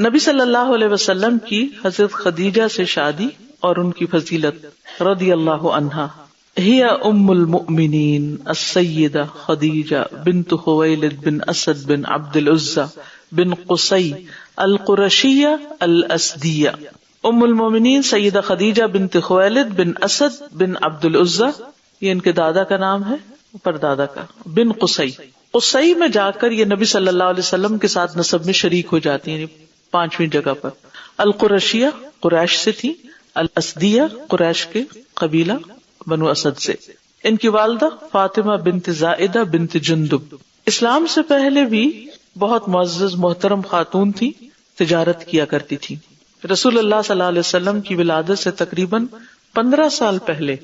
نبی صلی اللہ علیہ وسلم کی حضرت خدیجہ سے شادی اور ان کی فضیلت رضی اللہ عنہا. ہی ام المؤمنین السیدہ خدیجہ بنت خویلد بن اسد بن عبد العزى بن قصی القرشیہ الاسدیہ. ام المؤمنین سیدہ خدیجہ بنت خویلد بن اسد بن عبد العزى، یہ ان کے دادا کا نام ہے، پردادا کا، بن قصی. قصی میں جا کر یہ نبی صلی اللہ علیہ وسلم کے ساتھ نسب میں شریک ہو جاتی ہیں، یعنی 5ویں جگہ پر. القرشیہ قریش سے تھی، الاسدیہ قریش کے قبیلہ بنو اسد سے. ان کی والدہ فاطمہ بنت زائدہ بنت جندب. اسلام سے پہلے بھی بہت معزز محترم خاتون تھی، تجارت کیا کرتی تھی. رسول اللہ صلی اللہ علیہ وسلم کی ولادت سے تقریباً 15 سال پہلے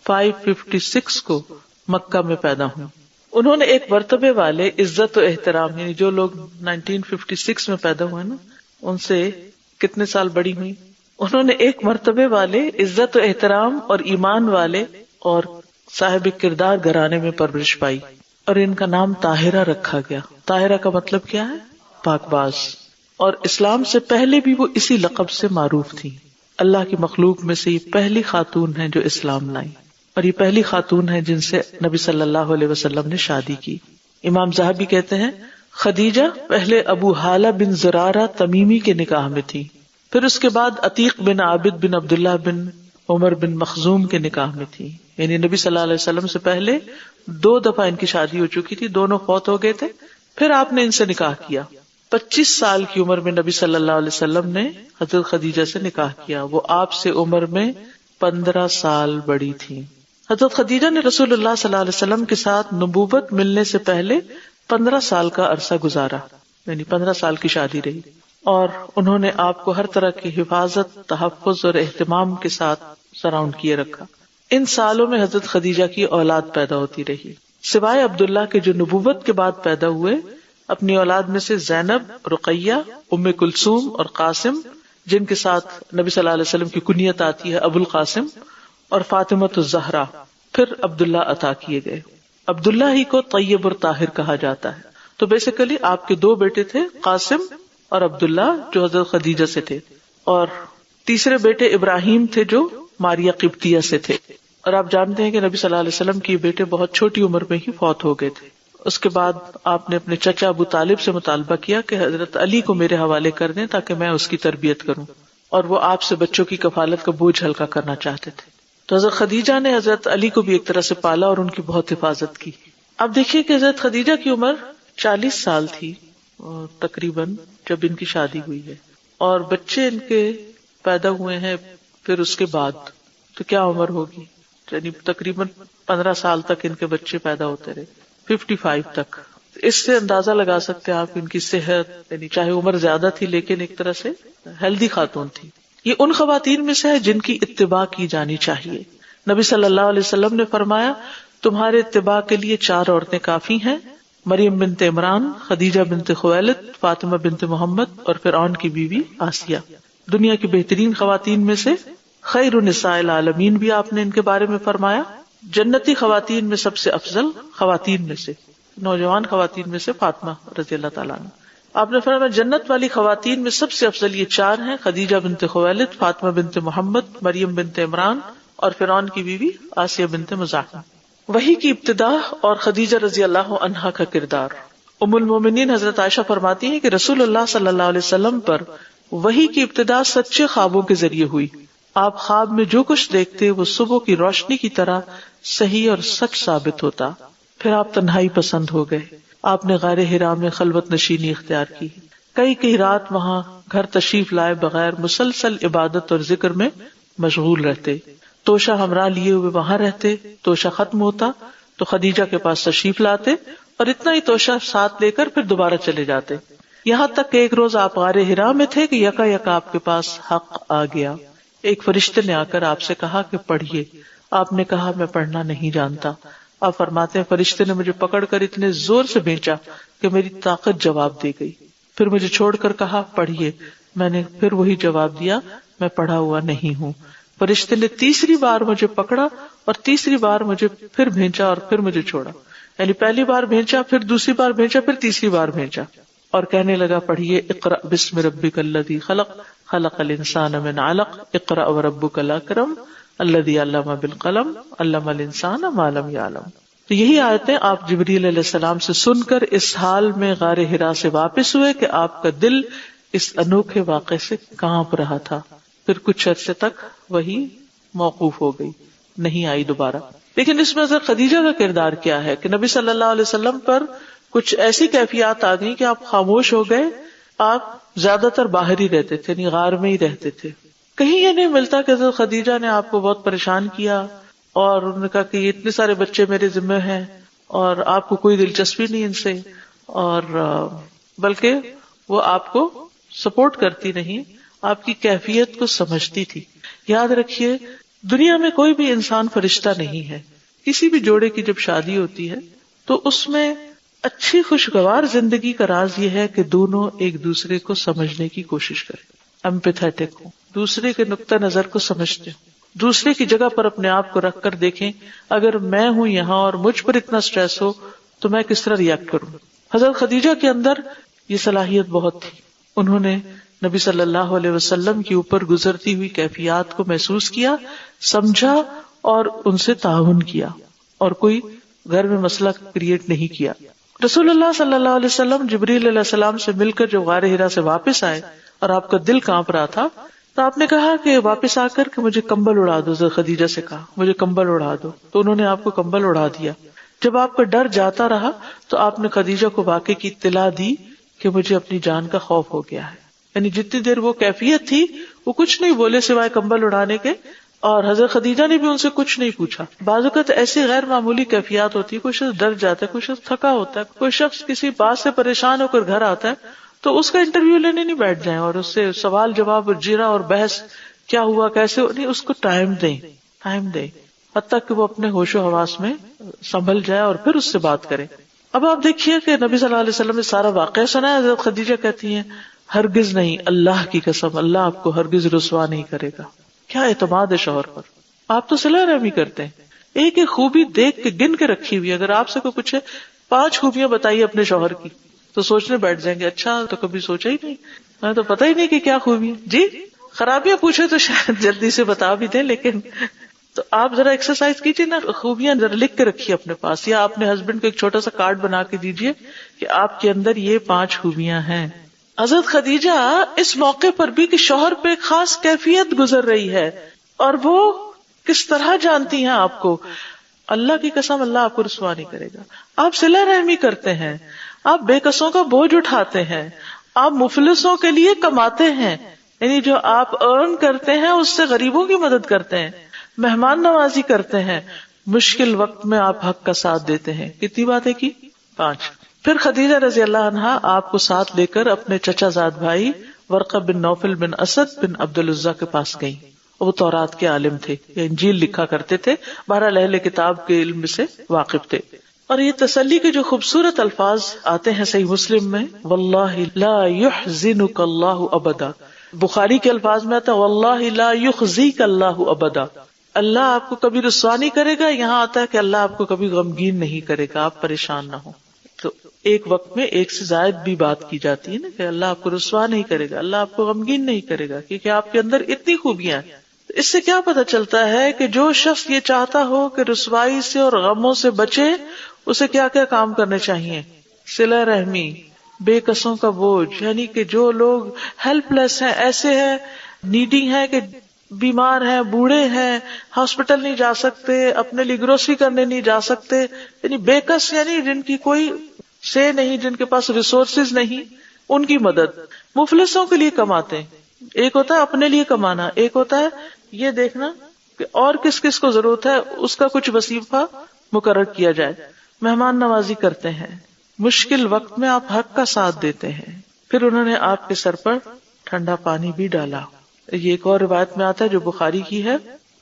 556 کو مکہ میں پیدا ہوئی. انہوں نے ایک مرتبے والے عزت و احترام، یعنی جو لوگ 1956 میں پیدا ہوئے نا ان سے کتنے سال بڑی ہوئی، انہوں نے ایک مرتبے والے عزت و احترام اور ایمان والے اور صاحب کردار گھرانے میں پرورش پائی، اور ان کا نام طاہرہ رکھا گیا. طاہرہ کا مطلب کیا ہے؟ پاک باز. اور اسلام سے پہلے بھی وہ اسی لقب سے معروف تھی. اللہ کی مخلوق میں سے یہ پہلی خاتون ہے جو اسلام لائی، اور یہ پہلی خاتون ہے جن سے نبی صلی اللہ علیہ وسلم نے شادی کی. امام ذہبی کہتے ہیں خدیجہ پہلے ابو حالہ بن زرارہ تمیمی کے نکاح میں تھی، پھر اس کے بعد عتیق بن عابد بن عبداللہ بن عمر بن مخزوم کے نکاح میں تھی. یعنی نبی صلی اللہ علیہ وسلم سے پہلے 2 دفعہ ان کی شادی ہو چکی تھی، دونوں فوت ہو گئے تھے، پھر آپ نے ان سے نکاح کیا. 25 سال کی عمر میں نبی صلی اللہ علیہ وسلم نے حضرت خدیجہ سے نکاح کیا. وہ آپ سے عمر میں 15 سال بڑی تھی. حضرت خدیجہ نے رسول اللہ صلی اللہ علیہ وسلم کے ساتھ نبوت ملنے سے پہلے 15 سال کا عرصہ گزارا، یعنی 15 سال کی شادی رہی، اور انہوں نے آپ کو ہر طرح کی حفاظت، تحفظ اور اہتمام کے ساتھ سراؤنڈ کیے رکھا. ان سالوں میں حضرت خدیجہ کی اولاد پیدا ہوتی رہی. سوائے عبداللہ کے جو نبوت کے بعد پیدا ہوئے، اپنی اولاد میں سے زینب، رقیہ، ام کلثوم اور قاسم، جن کے ساتھ نبی صلی اللہ علیہ وسلم کی کنیت آتی ہے ابو القاسم، اور فاطمۃ الزہرا، پھر عبداللہ عطا کیے گئے. عبداللہ ہی کو طیب اور طاہر کہا جاتا ہے. تو بیسیکلی آپ کے 2 بیٹے تھے، قاسم اور عبداللہ، جو حضرت خدیجہ سے تھے، اور تیسرے بیٹے ابراہیم تھے جو ماریہ قبطیہ سے تھے. اور آپ جانتے ہیں کہ نبی صلی اللہ علیہ وسلم کے بیٹے بہت چھوٹی عمر میں ہی فوت ہو گئے تھے. اس کے بعد آپ نے اپنے چچا ابو طالب سے مطالبہ کیا کہ حضرت علی کو میرے حوالے کر دیں تاکہ میں اس کی تربیت کروں، اور وہ آپ سے بچوں کی کفالت کا بوجھ ہلکا کرنا چاہتے تھے. تو حضرت خدیجہ نے حضرت علی کو بھی ایک طرح سے پالا اور ان کی بہت حفاظت کی. اب دیکھیے کہ حضرت خدیجہ کی عمر 40 سال تھی تقریباً جب ان کی شادی ہوئی ہے، اور بچے ان کے پیدا ہوئے ہیں پھر اس کے بعد، تو کیا عمر ہوگی؟ یعنی تقریباً 15 سال تک ان کے بچے پیدا ہوتے رہے، 55 تک. اس سے اندازہ لگا سکتے ہیں آپ ان کی صحت، یعنی چاہے عمر زیادہ تھی لیکن ایک طرح سے ہیلدی خاتون تھی. یہ ان خواتین میں سے ہے جن کی اتباع کی جانی چاہیے. نبی صلی اللہ علیہ وسلم نے فرمایا تمہارے اتباع کے لیے 4 عورتیں کافی ہیں، مریم بنت عمران، خدیجہ بنت خویلد، فاطمہ بنت محمد اور فرعون کی بیوی آسیہ. دنیا کی بہترین خواتین میں سے خیر نساء العالمین بھی آپ نے ان کے بارے میں فرمایا. جنتی خواتین میں سب سے افضل خواتین میں سے، نوجوان خواتین میں سے فاطمہ رضی اللہ تعالیٰ عنہ. آپ نے فرمایا جنت والی خواتین میں سب سے افضل یہ 4 ہیں، خدیجہ بنت خویلد، فاطمہ بنت محمد، مریم بنت عمران اور فرعون کی بیوی آسیہ بنت مزاحم. وحی کی ابتدا اور خدیجہ رضی اللہ عنہا کا کردار. ام المومنین حضرت عائشہ فرماتی ہیں کہ رسول اللہ صلی اللہ علیہ وسلم پر وحی کی ابتدا سچے خوابوں کے ذریعے ہوئی. آپ خواب میں جو کچھ دیکھتے وہ صبح کی روشنی کی طرح صحیح اور سچ ثابت ہوتا. پھر آپ تنہائی پسند ہو گئے. آپ نے غار حرا میں خلوت نشینی اختیار کی. کئی رات وہاں گھر تشریف لائے بغیر مسلسل عبادت اور ذکر میں مشغول رہتے. توشہ ہمراہ لیے ہوئے وہاں رہتے. توشہ ختم ہوتا تو خدیجہ کے پاس تشریف لاتے اور اتنا ہی توشہ ساتھ لے کر پھر دوبارہ چلے جاتے. یہاں تک کہ ایک روز آپ غار حرا میں تھے کہ یکا آپ کے پاس حق آ گیا. ایک فرشتے نے آ کر آپ سے کہا کہ پڑھیے. آپ نے کہا میں پڑھنا نہیں جانتا. آپ فرماتے ہیں فرشتے نے مجھے پکڑ کر اتنے زور سے بھینچا کہ میری طاقت جواب دے گئی. پھر مجھے چھوڑ کر کہا پڑھیے. میں نے پھر وہی جواب دیا میں پڑھا ہوا نہیں ہوں. فرشتے نے تیسری بار مجھے پکڑا اور تیسری بار مجھے پھر بھینچا اور پھر مجھے چھوڑا. یعنی پہلی بار بھینچا، پھر دوسری بار بھینچا، پھر تیسری بار بھینچا. اور کہنے لگا پڑھیے اقرأ بسم ربک الذی خلق خلق الانسان من علق اقرأ وربک الاکرم الذی علم بالقلم علم الانسان ما لم یعلم. تو یہی آیتیں آپ جبریل علیہ السلام سے سن کر اس حال میں غار حرا سے واپس ہوئے کہ آپ کا دل اس انوکھے واقعے سے کانپ رہا تھا. پھر کچھ عرصے تک وہی موقوف ہو گئی، نہیں آئی دوبارہ. لیکن اس میں حضرت خدیجہ کا کردار کیا ہے کہ نبی صلی اللہ علیہ وسلم پر کچھ ایسی کیفیات آ گئی کہ آپ خاموش ہو گئے. آپ زیادہ تر باہر ہی رہتے تھے، یعنی غار میں ہی رہتے تھے. کہیں یہ نہیں ملتا کہ حضرت خدیجہ نے آپ کو بہت پریشان کیا اور انہوں نے کہا کہ یہ اتنے سارے بچے میرے ذمہ ہیں اور آپ کو کوئی دلچسپی نہیں ان سے، اور بلکہ وہ آپ کو سپورٹ کرتی نہیں، آپ کی کیفیت کو سمجھتی تھی. یاد رکھیے دنیا میں کوئی بھی انسان فرشتہ نہیں ہے. کسی بھی جوڑے کی جب شادی ہوتی ہے تو اس میں اچھی خوشگوار زندگی کا راز یہ ہے کہ دونوں ایک دوسرے کو سمجھنے کی کوشش کریں، ایمپیتھیٹک ہوں، دوسرے کے نقطہ نظر کو سمجھتے ہوں، دوسرے کی جگہ پر اپنے آپ کو رکھ کر دیکھیں اگر میں ہوں یہاں اور مجھ پر اتنا سٹریس ہو تو میں کس طرح ریئیکٹ کروں. حضرت خدیجہ کے اندر یہ صلاحیت بہت تھی. انہوں نے نبی صلی اللہ علیہ وسلم کے اوپر گزرتی ہوئی کیفیات کو محسوس کیا، سمجھا اور ان سے تعاون کیا، اور کوئی گھر میں مسئلہ کریٹ نہیں کیا. رسول اللہ صلی اللہ علیہ وسلم جبریل علیہ السلام سے مل کر جب غار حرا سے واپس آئے اور آپ کا دل کانپ رہا تھا تو آپ نے کہا کہ واپس آ کر کہ مجھے کمبل اڑا دو. خدیجہ سے کہا مجھے کمبل اڑا دو، تو انہوں نے آپ کو کمبل اڑا دیا. جب آپ کا ڈر جاتا رہا تو آپ نے خدیجہ کو واقعے کی اطلاع دی کہ مجھے اپنی جان کا خوف ہو گیا ہے. یعنی جتنی دیر وہ کیفیت تھی وہ کچھ نہیں بولے سوائے کمبل اڑانے کے، اور حضرت خدیجہ نے بھی ان سے کچھ نہیں پوچھا. بعض اوقات ایسی غیر معمولی کیفیات ہوتی ہے، کوئی شخص ڈر جاتا ہے، کوئی شخص تھکا ہوتا ہے، کوئی شخص کسی بات سے پریشان ہو کر گھر آتا ہے تو اس کا انٹرویو لینے نہیں بیٹھ جائیں اور اس سے سوال جواب اور جیرا اور بحث کیا ہوا کیسے نہیں، اس کو ٹائم دیں حتیٰ کہ وہ اپنے ہوش و حواس میں سنبھل جائے اور پھر اس سے بات کرے. اب آپ دیکھیے کہ نبی صلی اللہ علیہ وسلم نے سارا واقعہ سنا ہے. حضرت خدیجہ کہتی ہیں ہرگز نہیں، اللہ کی قسم اللہ آپ کو ہرگز رسوا نہیں کرے گا. کیا اعتماد ہے شوہر پر. آپ تو صلہ رحمی کرتے ہیں، ایک ایک خوبی دیکھ کے گن کے رکھی ہوئی. اگر آپ سے کوئی پوچھے 5 خوبیاں بتائیے اپنے شوہر کی تو سوچنے بیٹھ جائیں گے اچھا تو کبھی سوچا ہی نہیں، ہمیں تو پتہ ہی نہیں کہ کیا خوبی. جی خرابیاں پوچھے تو شاید جلدی سے بتا بھی دیں، لیکن تو آپ ذرا ایکسرسائز کیجیے نا، خوبیاں ذرا لکھ کے رکھیے اپنے پاس، یا اپنے ہسبینڈ کو ایک چھوٹا سا کارڈ بنا کے دیجیے کہ آپ کے اندر یہ 5 خوبیاں ہیں. حضرت خدیجہ اس موقع پر بھی کہ شوہر پہ ایک خاص کیفیت گزر رہی ہے اور وہ کس طرح جانتی ہیں آپ کو. اللہ کی قسم اللہ آپ کو رسوا نہیں کرے گا. آپ صلہ رحمی کرتے ہیں، آپ بے کسوں کا بوجھ اٹھاتے ہیں، آپ مفلسوں کے لیے کماتے ہیں، یعنی جو آپ ارن کرتے ہیں اس سے غریبوں کی مدد کرتے ہیں، مہمان نوازی کرتے ہیں، مشکل وقت میں آپ حق کا ساتھ دیتے ہیں. کتنی باتیں کی؟ 5. پھر خدیجہ رضی اللہ عنہا آپ کو ساتھ لے کر اپنے چچا زاد بھائی ورقہ بن نوفل بن اسد بن عبد العزیٰ کے پاس گئیں. وہ تورات کے عالم تھے، انجیل لکھا کرتے تھے، بہرحال اہل کتاب کے علم سے واقف تھے. اور یہ تسلی کے جو خوبصورت الفاظ آتے ہیں صحیح مسلم میں، واللہ لا یحزنک اللہ ابدا. بخاری کے الفاظ میں آتا ہے واللہ لا یخزیک اللہ ابدا، اللہ آپ کو کبھی رسوا نہیں کرے گا. یہاں آتا ہے کہ اللہ آپ کو کبھی غمگین نہیں کرے گا، آپ پریشان نہ ہو. تو ایک وقت میں ایک سے زائد بھی بات کی جاتی ہے نا کہ اللہ آپ کو رسوا نہیں کرے گا، اللہ آپ کو غمگین نہیں کرے گا، کیونکہ آپ کے اندر اتنی خوبیاں ہیں. اس سے کیا پتہ چلتا ہے کہ جو شخص یہ چاہتا ہو کہ رسوائی سے اور غموں سے بچے، اسے کیا کیا کام کرنے چاہیے؟ صلہ رحمی، بے کسوں کا بوجھ، یعنی کہ جو لوگ ہیلپ لیس ہیں، ایسے ہیں نیڈی ہیں کہ بیمار ہیں، بوڑھے ہیں، ہاسپٹل نہیں جا سکتے، اپنے لیے گروسری کرنے نہیں جا سکتے، یعنی بے کس یعنی جن کی کوئی سے نہیں، جن کے پاس ریسورسز نہیں، ان کی مدد. مفلسوں کے لیے کماتے ہیں. ایک ہوتا ہے اپنے لیے کمانا، ایک ہوتا ہے یہ دیکھنا کہ اور کس کس کو ضرورت ہے اس کا کچھ وظیفہ مقرر کیا جائے. مہمان نوازی کرتے ہیں، مشکل وقت میں آپ حق کا ساتھ دیتے ہیں. پھر انہوں نے آپ کے سر پر ٹھنڈا پانی بھی ڈالا. یہ ایک اور روایت میں آتا ہے جو بخاری کی ہے.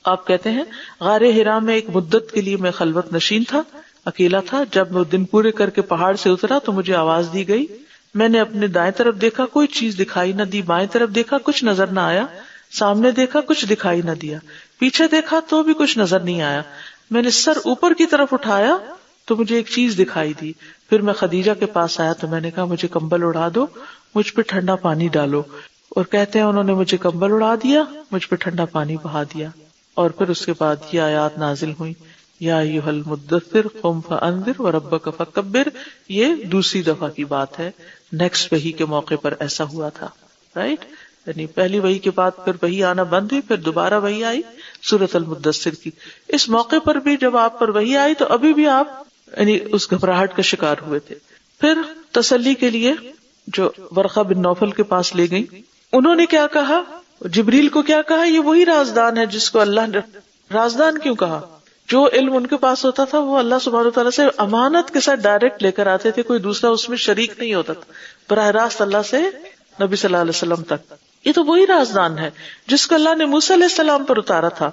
آپ کہتے ہیں غار حرا میں ایک مدت کے لیے میں خلوت نشین تھا، اکیلا تھا. جب وہ دن پورے کر کے پہاڑ سے اترا تو مجھے آواز دی گئی. میں نے اپنے دائیں طرف دیکھا، کوئی چیز دکھائی نہ دی. بائیں طرف دیکھا، کچھ نظر نہ آیا. سامنے دیکھا، کچھ دکھائی نہ دیا. پیچھے دیکھا تو بھی کچھ نظر نہیں آیا. میں نے سر اوپر کی طرف اٹھایا تو مجھے ایک چیز دکھائی دی. پھر میں خدیجہ کے پاس آیا تو میں نے کہا مجھے کمبل اڑا دو, مجھ پہ ٹھنڈا پانی ڈالو. اور کہتے ہیں انہوں نے مجھے کمبل اڑا دیا, مجھ پہ ٹھنڈا پانی بہا دیا. اور پھر اس کے بعد یہ آیات نازل ہوئی, یا ایھا المدثر قم فانذر وربک فکبر. یہ دوسری دفعہ کی بات ہے, نیکسٹ وحی کے موقع پر ایسا ہوا تھا, رائٹ. یعنی پہلی وحی کے بعد پھر وحی آنا بند ہوئی, پھر دوبارہ وحی آئی سورۃ المدثر کی. اس موقع پر بھی جب آپ پر وحی آئی تو ابھی بھی آپ یعنی اس گھبراہٹ کا شکار ہوئے تھے. پھر تسلی کے لیے جو ورقہ بن نوفل کے پاس لے گئی, انہوں نے کیا کہا, جبریل کو کیا کہا, یہ وہی رازدان ہے جس کو اللہ نے رازدان کیوں کہا. جو علم ان کے پاس ہوتا تھا وہ اللہ سبحانہ وتعالیٰ سے امانت کے ساتھ ڈائریکٹ لے کر آتے تھے, کوئی دوسرا اس میں شریک نہیں ہوتا تھا, براہ راست اللہ سے نبی صلی اللہ علیہ وسلم تک. یہ تو وہی رازدان ہے جس کو اللہ نے موسیٰ علیہ السلام پر اتارا تھا.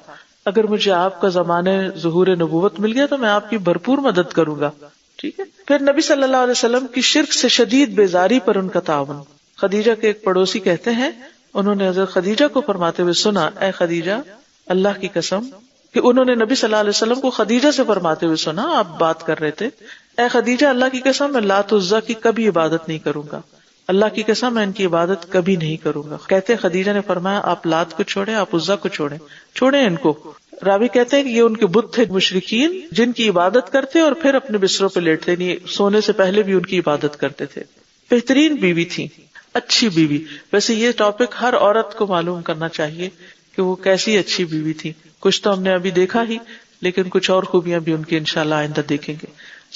اگر مجھے آپ کا زمانے ظہور نبوت مل گیا تو میں آپ کی بھرپور مدد کروں گا. ٹھیک ہے. پھر نبی صلی اللہ علیہ وسلم کی شرک سے شدید بیزاری پر ان کا تعاون. خدیجہ کے ایک پڑوسی کہتے ہیں انہوں نے حضرت خدیجہ کو فرماتے ہوئے سنا, اے خدیجہ اللہ کی قسم, کہ انہوں نے نبی صلی اللہ علیہ وسلم کو خدیجہ سے فرماتے ہوئے سنا, آپ بات کر رہے تھے, اے خدیجہ اللہ کی قسم میں لات عزیٰ کی کبھی عبادت نہیں کروں گا, اللہ کی قسم میں ان کی عبادت کبھی نہیں کروں گا. کہتے خدیجہ نے فرمایا آپ لات کو چھوڑیں, آپ عزیٰ کو چھوڑیں ان کو. راوی کہتے ہیں کہ یہ ان کے بت تھے مشرکین جن کی عبادت کرتے اور پھر اپنے بستروں پہ لیٹتے, نہیں سونے سے پہلے بھی ان کی عبادت کرتے تھے. بہترین بیوی تھی, اچھی بیوی. ویسے یہ ٹاپک ہر عورت کو معلوم کرنا چاہیے کہ وہ کیسی اچھی بیوی تھی. کچھ تو ہم نے ابھی دیکھا ہی, لیکن کچھ اور خوبیاں بھی ان کی انشاءاللہ آئندہ دیکھیں گے.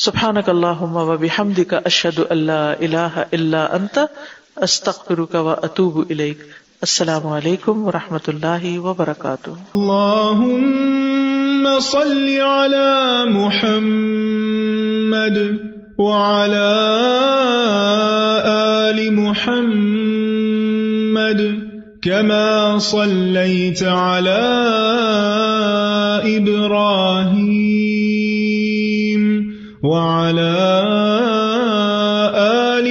سبحانک اللہم و بحمدک اشہد ان لا الہ الا انت استغفرک و اتوب الیک. السلام علیکم ورحمۃ اللہ وبرکاتہ. اللہم صل علی محمد وعلی آل محمد كما صليت على إبراهيم وعلى آل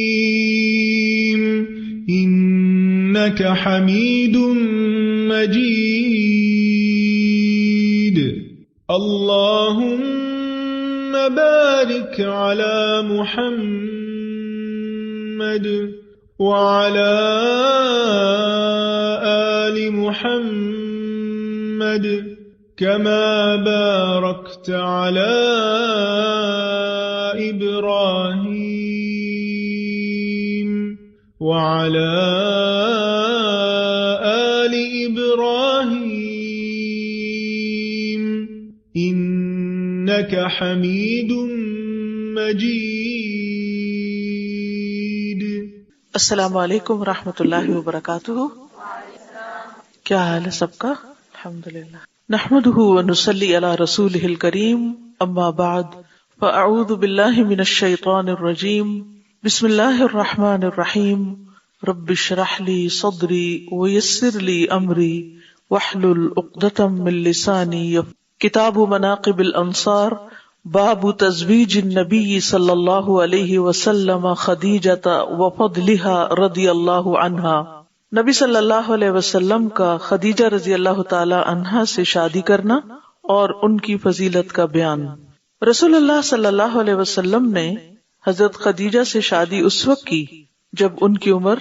إبراهيم إنك حميد مجيد. اللهم بارك على محمد وعلى آل محمد كما باركت على إبراهيم وعلى آل إبراهيم إنك حميد مجيد. السلام علیکم ورحمۃ اللہ وبرکاتہ. کیا حال ہے سب کا؟ الحمدللہ. نحمده ونصلی علی رسولہ الکریم. اما بعد فاعوذ باللہ من الشیطان الرجیم. بسم اللہ الرحمن الرحیم. رب اشرح لی صدری ویسر لی امری واحلل عقدۃ من لسانی. کتاب مناقب الانصار. باب تزویج النبی صلی اللہ علیہ وسلم خدیجۃ وفضلها رضی اللہ عنہا. نبی صلی اللہ علیہ وسلم کا خدیجہ رضی اللہ تعالی عنہا سے شادی کرنا اور ان کی فضیلت کا بیان. رسول اللہ صلی اللہ علیہ وسلم نے حضرت خدیجہ سے شادی اس وقت کی جب ان کی عمر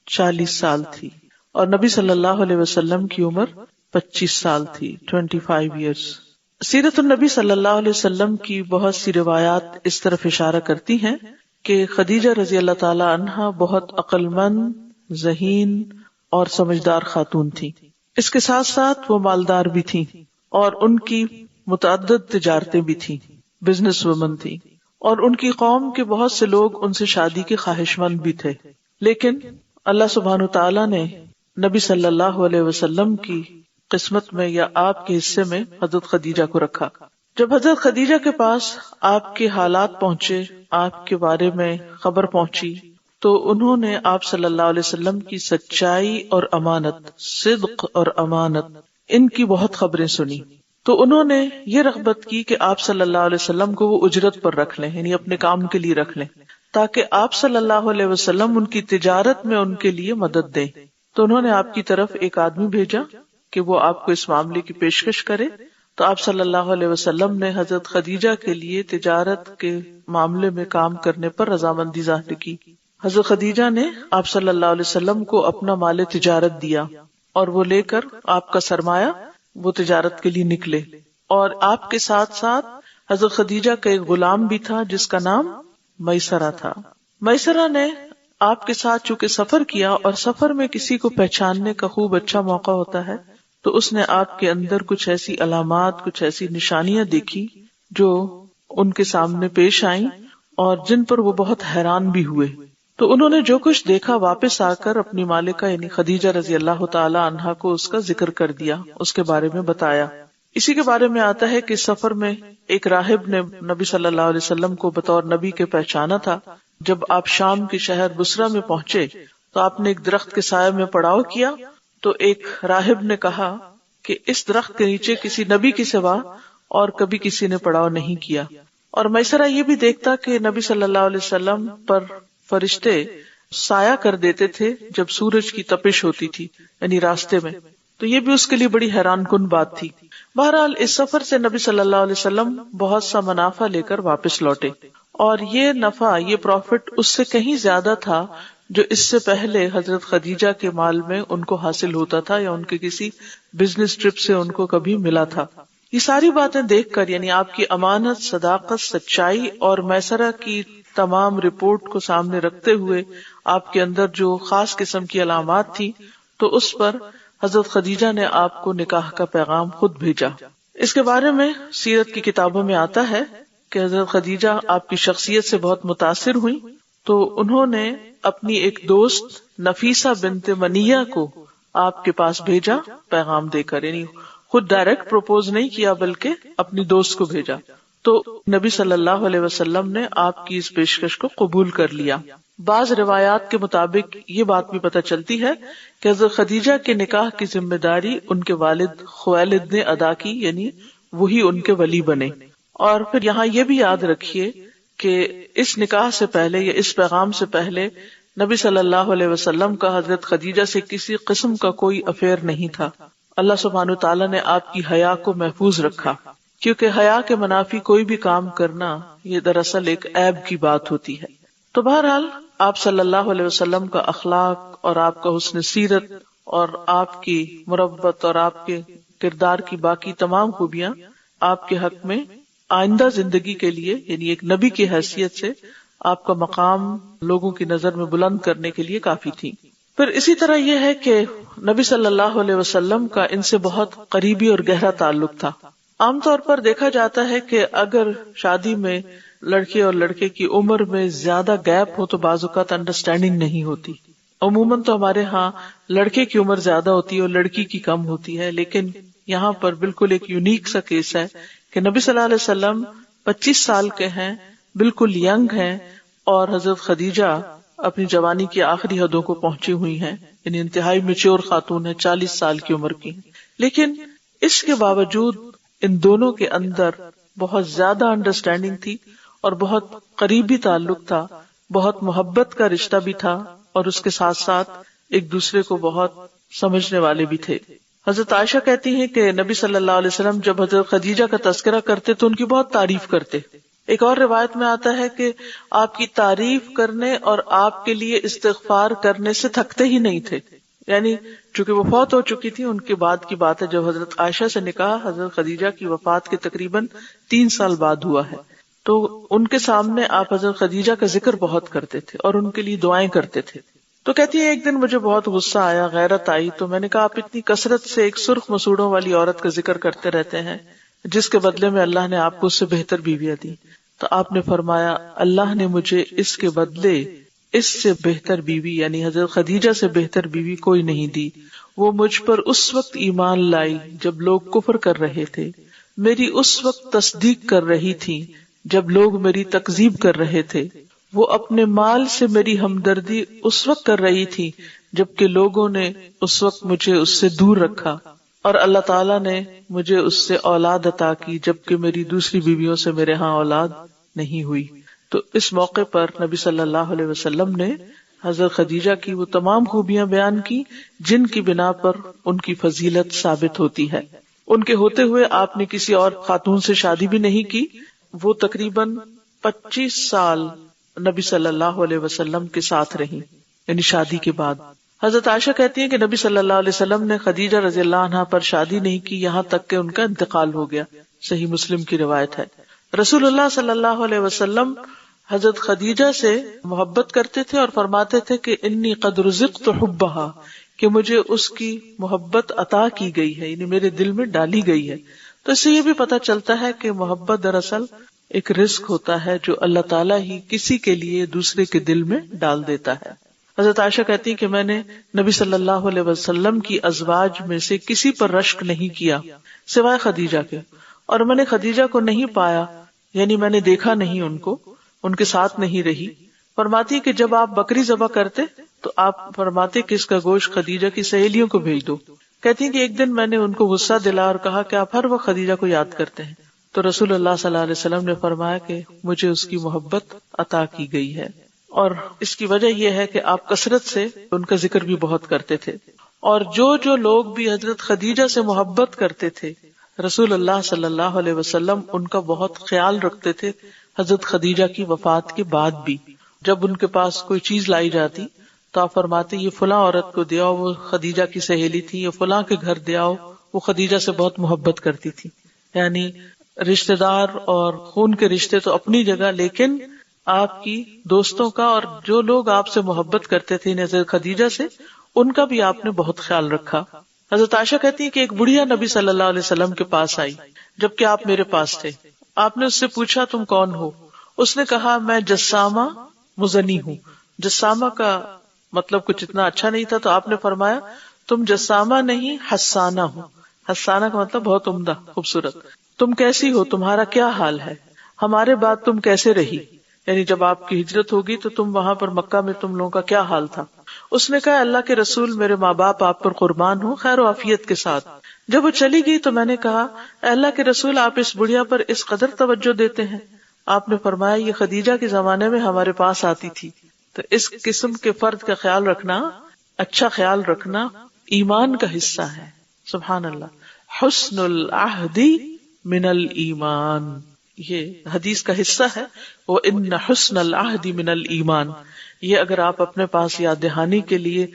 40 سال تھی اور نبی صلی اللہ علیہ وسلم کی عمر 25 سال تھی, 25 ایئرس. سیرت النبی صلی اللہ علیہ وسلم کی بہت سی روایات اس طرف اشارہ کرتی ہیں کہ خدیجہ رضی اللہ تعالی عنہا بہت عقل مند, ذہین اور سمجھدار خاتون تھی. اس کے ساتھ ساتھ وہ مالدار بھی تھی اور ان کی متعدد تجارتیں بھی تھیں, بزنس وومن تھی, اور ان کی قوم کے بہت سے لوگ ان سے شادی کے خواہش مند بھی تھے. لیکن اللہ سبحانہ تعالیٰ نے نبی صلی اللہ علیہ وسلم کی قسمت میں یا آپ کے حصے میں حضرت خدیجہ کو رکھا. جب حضرت خدیجہ کے پاس آپ کے حالات پہنچے, آپ کے بارے میں خبر پہنچی, تو انہوں نے آپ صلی اللہ علیہ وسلم کی سچائی اور امانت, صدق اور امانت, ان کی بہت خبریں سنی. تو انہوں نے یہ رغبت کی کہ آپ صلی اللہ علیہ وسلم کو وہ اجرت پر رکھ لیں, یعنی اپنے کام کے لیے رکھ لیں, تاکہ آپ صلی اللہ علیہ وسلم ان کی تجارت میں ان کے لیے مدد دیں. تو انہوں نے آپ کی طرف ایک آدمی بھیجا کہ وہ آپ کو اس معاملے کی پیشکش کرے تو آپ صلی اللہ علیہ وسلم نے حضرت خدیجہ کے لیے تجارت کے معاملے میں کام کرنے پر رضامندی ظاہر کی. حضرت خدیجہ نے آپ صلی اللہ علیہ وسلم کو اپنا مال تجارت دیا اور وہ لے کر آپ کا سرمایہ وہ تجارت کے لیے نکلے. اور آپ کے ساتھ ساتھ حضرت خدیجہ کا ایک غلام بھی تھا جس کا نام میسرہ تھا. میسرہ نے آپ کے ساتھ چونکہ سفر کیا اور سفر میں کسی کو پہچاننے کا خوب اچھا موقع ہوتا ہے تو اس نے آپ کے اندر کچھ ایسی علامات، کچھ ایسی نشانیاں دیکھی جو ان کے سامنے پیش آئیں اور جن پر وہ بہت حیران بھی ہوئے. تو انہوں نے جو کچھ دیکھا واپس آ کر اپنی مالکہ یعنی خدیجہ رضی اللہ تعالی عنہا کو اس کا ذکر کر دیا، اس کے بارے میں بتایا. اسی کے بارے میں آتا ہے کہ سفر میں ایک راہب نے نبی صلی اللہ علیہ وسلم کو بطور نبی کے پہچانا تھا. جب آپ شام کے شہر بصرہ میں پہنچے تو آپ نے ایک درخت کے سائے میں پڑاؤ کیا تو ایک راہب نے کہا کہ اس درخت کے نیچے کسی نبی کے سوا اور کبھی کسی نے پڑاؤ نہیں کیا. اور میسرہ یہ بھی دیکھتا کہ نبی صلی اللہ علیہ وسلم پر فرشتے سایہ کر دیتے تھے جب سورج کی تپش ہوتی تھی یعنی راستے میں، تو یہ بھی اس کے لیے بڑی حیران کن بات تھی. بہرحال اس سفر سے نبی صلی اللہ علیہ وسلم بہت سا منافع لے کر واپس لوٹے اور یہ نفع، یہ پروفٹ اس سے کہیں زیادہ تھا جو اس سے پہلے حضرت خدیجہ کے مال میں ان کو حاصل ہوتا تھا یا ان کے کسی بزنس ٹرپ سے ان کو کبھی ملا تھا. یہ ساری باتیں دیکھ کر یعنی آپ کی امانت، صداقت، سچائی اور میسرہ کی تمام رپورٹ کو سامنے رکھتے ہوئے آپ کے اندر جو خاص قسم کی علامات تھی تو اس پر حضرت خدیجہ نے آپ کو نکاح کا پیغام خود بھیجا. اس کے بارے میں سیرت کی کتابوں میں آتا ہے کہ حضرت خدیجہ آپ کی شخصیت سے بہت متاثر ہوئی تو انہوں نے اپنی ایک دوست نفیسہ بنت منیہ کو آپ کے پاس بھیجا پیغام دے کر، یعنی خود ڈائریکٹ پروپوز نہیں کیا بلکہ اپنی دوست کو بھیجا. تو نبی صلی اللہ علیہ وسلم نے آپ کی اس پیشکش کو قبول کر لیا. بعض روایات کے مطابق یہ بات بھی پتہ چلتی ہے کہ حضرت خدیجہ کے نکاح کی ذمہ داری ان کے والد خویلد نے ادا کی، یعنی وہی ان کے ولی بنے. اور پھر یہاں یہ بھی یاد رکھیے کہ اس نکاح سے پہلے یا اس پیغام سے پہلے نبی صلی اللہ علیہ وسلم کا حضرت خدیجہ سے کسی قسم کا کوئی افیئر نہیں تھا. اللہ سبحانہ تعالیٰ نے آپ کی حیا کو محفوظ رکھا، کیونکہ حیا کے منافی کوئی بھی کام کرنا یہ دراصل ایک عیب کی بات ہوتی ہے. تو بہرحال آپ صلی اللہ علیہ وسلم کا اخلاق اور آپ کا حسن سیرت اور آپ کی مربت اور آپ کے کردار کی باقی تمام خوبیاں آپ کے حق میں آئندہ زندگی کے لیے یعنی ایک نبی کی حیثیت سے آپ کا مقام لوگوں کی نظر میں بلند کرنے کے لیے کافی تھی. پھر اسی طرح یہ ہے کہ نبی صلی اللہ علیہ وسلم کا ان سے بہت قریبی اور گہرا تعلق تھا. عام طور پر دیکھا جاتا ہے کہ اگر شادی میں لڑکے اور لڑکے کی عمر میں زیادہ گیپ ہو تو بعض اوقات انڈرسٹینڈنگ نہیں ہوتی. عموماً تو ہمارے ہاں لڑکے کی عمر زیادہ ہوتی ہے اور لڑکی کی کم ہوتی ہے، لیکن یہاں پر بالکل ایک یونیک سا کیس ہے کہ نبی صلی اللہ علیہ وسلم 25 سال کے ہیں، بالکل ینگ ہیں، اور حضرت خدیجہ اپنی جوانی کی آخری حدوں کو پہنچی ہوئی ہیں، یعنی انتہائی میچور خاتون ہے، 40 سال کی عمر کی. لیکن اس کے باوجود ان دونوں کے اندر بہت زیادہ انڈرسٹینڈنگ تھی اور بہت قریبی تعلق تھا، بہت محبت کا رشتہ بھی تھا، اور اس کے ساتھ ساتھ ایک دوسرے کو بہت سمجھنے والے بھی تھے. حضرت عائشہ کہتی ہیں کہ نبی صلی اللہ علیہ وسلم جب حضرت خدیجہ کا تذکرہ کرتے تو ان کی بہت تعریف کرتے. ایک اور روایت میں آتا ہے کہ آپ کی تعریف کرنے اور آپ کے لیے استغفار کرنے سے تھکتے ہی نہیں تھے. یعنی چونکہ وہ فوت ہو چکی تھی، ان کے بعد کی بات ہے جب حضرت عائشہ سے نکاح حضرت خدیجہ کی وفات کے تقریباً 3 سال بعد ہوا ہے، تو ان کے سامنے آپ حضرت خدیجہ کا ذکر بہت کرتے تھے اور ان کے لیے دعائیں کرتے تھے. تو کہتی ہے ایک دن مجھے بہت غصہ آیا، غیرت آئی، تو میں نے کہا آپ اتنی کثرت سے ایک سرخ مسوڑوں والی عورت کا ذکر کرتے رہتے ہیں جس کے بدلے میں اللہ نے آپ کو اس سے بہتر بیویاں دی. تو آپ نے فرمایا اللہ نے مجھے اس کے بدلے اس سے بہتر بیوی یعنی حضرت خدیجہ سے بہتر بیوی کوئی نہیں دی. وہ مجھ پر اس وقت ایمان لائی جب لوگ کفر کر رہے تھے، میری اس وقت تصدیق کر رہی تھی جب لوگ میری تکذیب کر رہے تھے، وہ اپنے مال سے میری ہمدردی اس وقت کر رہی تھی جبکہ لوگوں نے اس وقت مجھے اس سے دور رکھا، اور اللہ تعالیٰ نے مجھے اس سے اولاد عطا کی جبکہ میری دوسری بیویوں سے میرے ہاں اولاد نہیں ہوئی. تو اس موقع پر نبی صلی اللہ علیہ وسلم نے حضرت خدیجہ کی وہ تمام خوبیاں بیان کی جن کی بنا پر ان کی فضیلت ثابت ہوتی ہے. ان کے ہوتے ہوئے آپ نے کسی اور خاتون سے شادی بھی نہیں کی. وہ تقریباً 25 سال نبی صلی اللہ علیہ وسلم کے ساتھ رہی، یعنی شادی کے بعد. حضرت عائشہ کہتی ہیں کہ نبی صلی اللہ علیہ وسلم نے خدیجہ رضی اللہ عنہا پر شادی نہیں کی یہاں تک کہ ان کا انتقال ہو گیا. صحیح مسلم کی روایت ہے. رسول اللہ صلی اللہ علیہ وسلم حضرت خدیجہ سے محبت کرتے تھے اور فرماتے تھے کہ انی قد رزقت حبھا، کہ مجھے اس کی محبت عطا کی گئی ہے، یعنی میرے دل میں ڈالی گئی ہے. تو اس سے یہ بھی پتہ چلتا ہے کہ محبت دراصل ایک رزق ہوتا ہے جو اللہ تعالیٰ ہی کسی کے لیے دوسرے کے دل میں ڈال دیتا ہے. حضرت عائشہ کہتی ہیں کہ میں نے نبی صلی اللہ علیہ وسلم کی ازواج میں سے کسی پر رشک نہیں کیا سوائے خدیجہ کے، اور میں نے خدیجہ کو نہیں پایا، یعنی میں نے دیکھا نہیں ان کو، ان کے ساتھ نہیں رہی. فرماتی کہ جب آپ بکری ذبح کرتے تو آپ فرماتے کہ اس کا گوشت خدیجہ کی سہیلیوں کو بھیج دو. کہتی ہیں کہ ایک دن میں نے ان کو غصہ دلا اور کہا کہ آپ ہر وقت خدیجہ کو یاد کرتے ہیں. تو رسول اللہ صلی اللہ علیہ وسلم نے فرمایا کہ مجھے اس کی محبت عطا کی گئی ہے، اور اس کی وجہ یہ ہے کہ آپ کثرت سے ان کا ذکر بھی بہت کرتے تھے. اور جو لوگ بھی حضرت خدیجہ سے محبت کرتے تھے رسول اللہ صلی اللہ علیہ وسلم ان کا بہت خیال رکھتے تھے. حضرت خدیجہ کی وفات کے بعد بھی جب ان کے پاس کوئی چیز لائی جاتی تو آپ فرماتے یہ فلاں عورت کو دے آؤ، وہ خدیجہ کی سہیلی تھی، یا فلاں کے گھر دے آؤ، وہ خدیجہ سے بہت محبت کرتی تھی. یعنی رشتہ دار اور خون کے رشتے تو اپنی جگہ، لیکن آپ کی دوستوں کا اور جو لوگ آپ سے محبت کرتے تھے حضرت خدیجہ سے، ان کا بھی آپ نے بہت خیال رکھا. حضرت عائشہ کہتی ہے کہ ایک بڑھیا نبی صلی اللہ علیہ وسلم کے پاس آئی جبکہ آپ میرے پاس تھے. آپ نے اس سے پوچھا تم کون ہو؟ اس نے کہا میں جسامہ مزنی ہوں. جسامہ کا مطلب کچھ اتنا اچھا نہیں تھا تو آپ نے فرمایا تم جسامہ نہیں حسانہ ہو. حسانہ کا مطلب بہت عمدہ، خوبصورت. تم کیسی ہو، تمہارا کیا حال ہے، ہمارے بعد تم کیسے رہی، یعنی جب آپ کی ہجرت ہوگی تو تم وہاں پر مکہ میں تم لوگوں کا کیا حال تھا. اس نے کہا اللہ کے رسول میرے ماں باپ آپ پر قربان ہوں خیر و عافیت کے ساتھ. جب وہ چلی گئی تو میں نے کہا اے اللہ کے رسول آپ اس بڑھیا پر اس قدر توجہ دیتے ہیں. آپ نے فرمایا یہ خدیجہ کے زمانے میں ہمارے پاس آتی تھی. تو اس قسم کے فرد کا خیال رکھنا، اچھا خیال رکھنا ایمان کا حصہ ہے. سبحان اللہ. حسن العہد من الایمان، یہ حدیث کا حصہ ہے. وَإِنَّ حُسْنَ الْعَهْدِ مِنَ الْإِيمَانِ، یہ اگر آپ اپنے پاس یاد دہانی کے لیے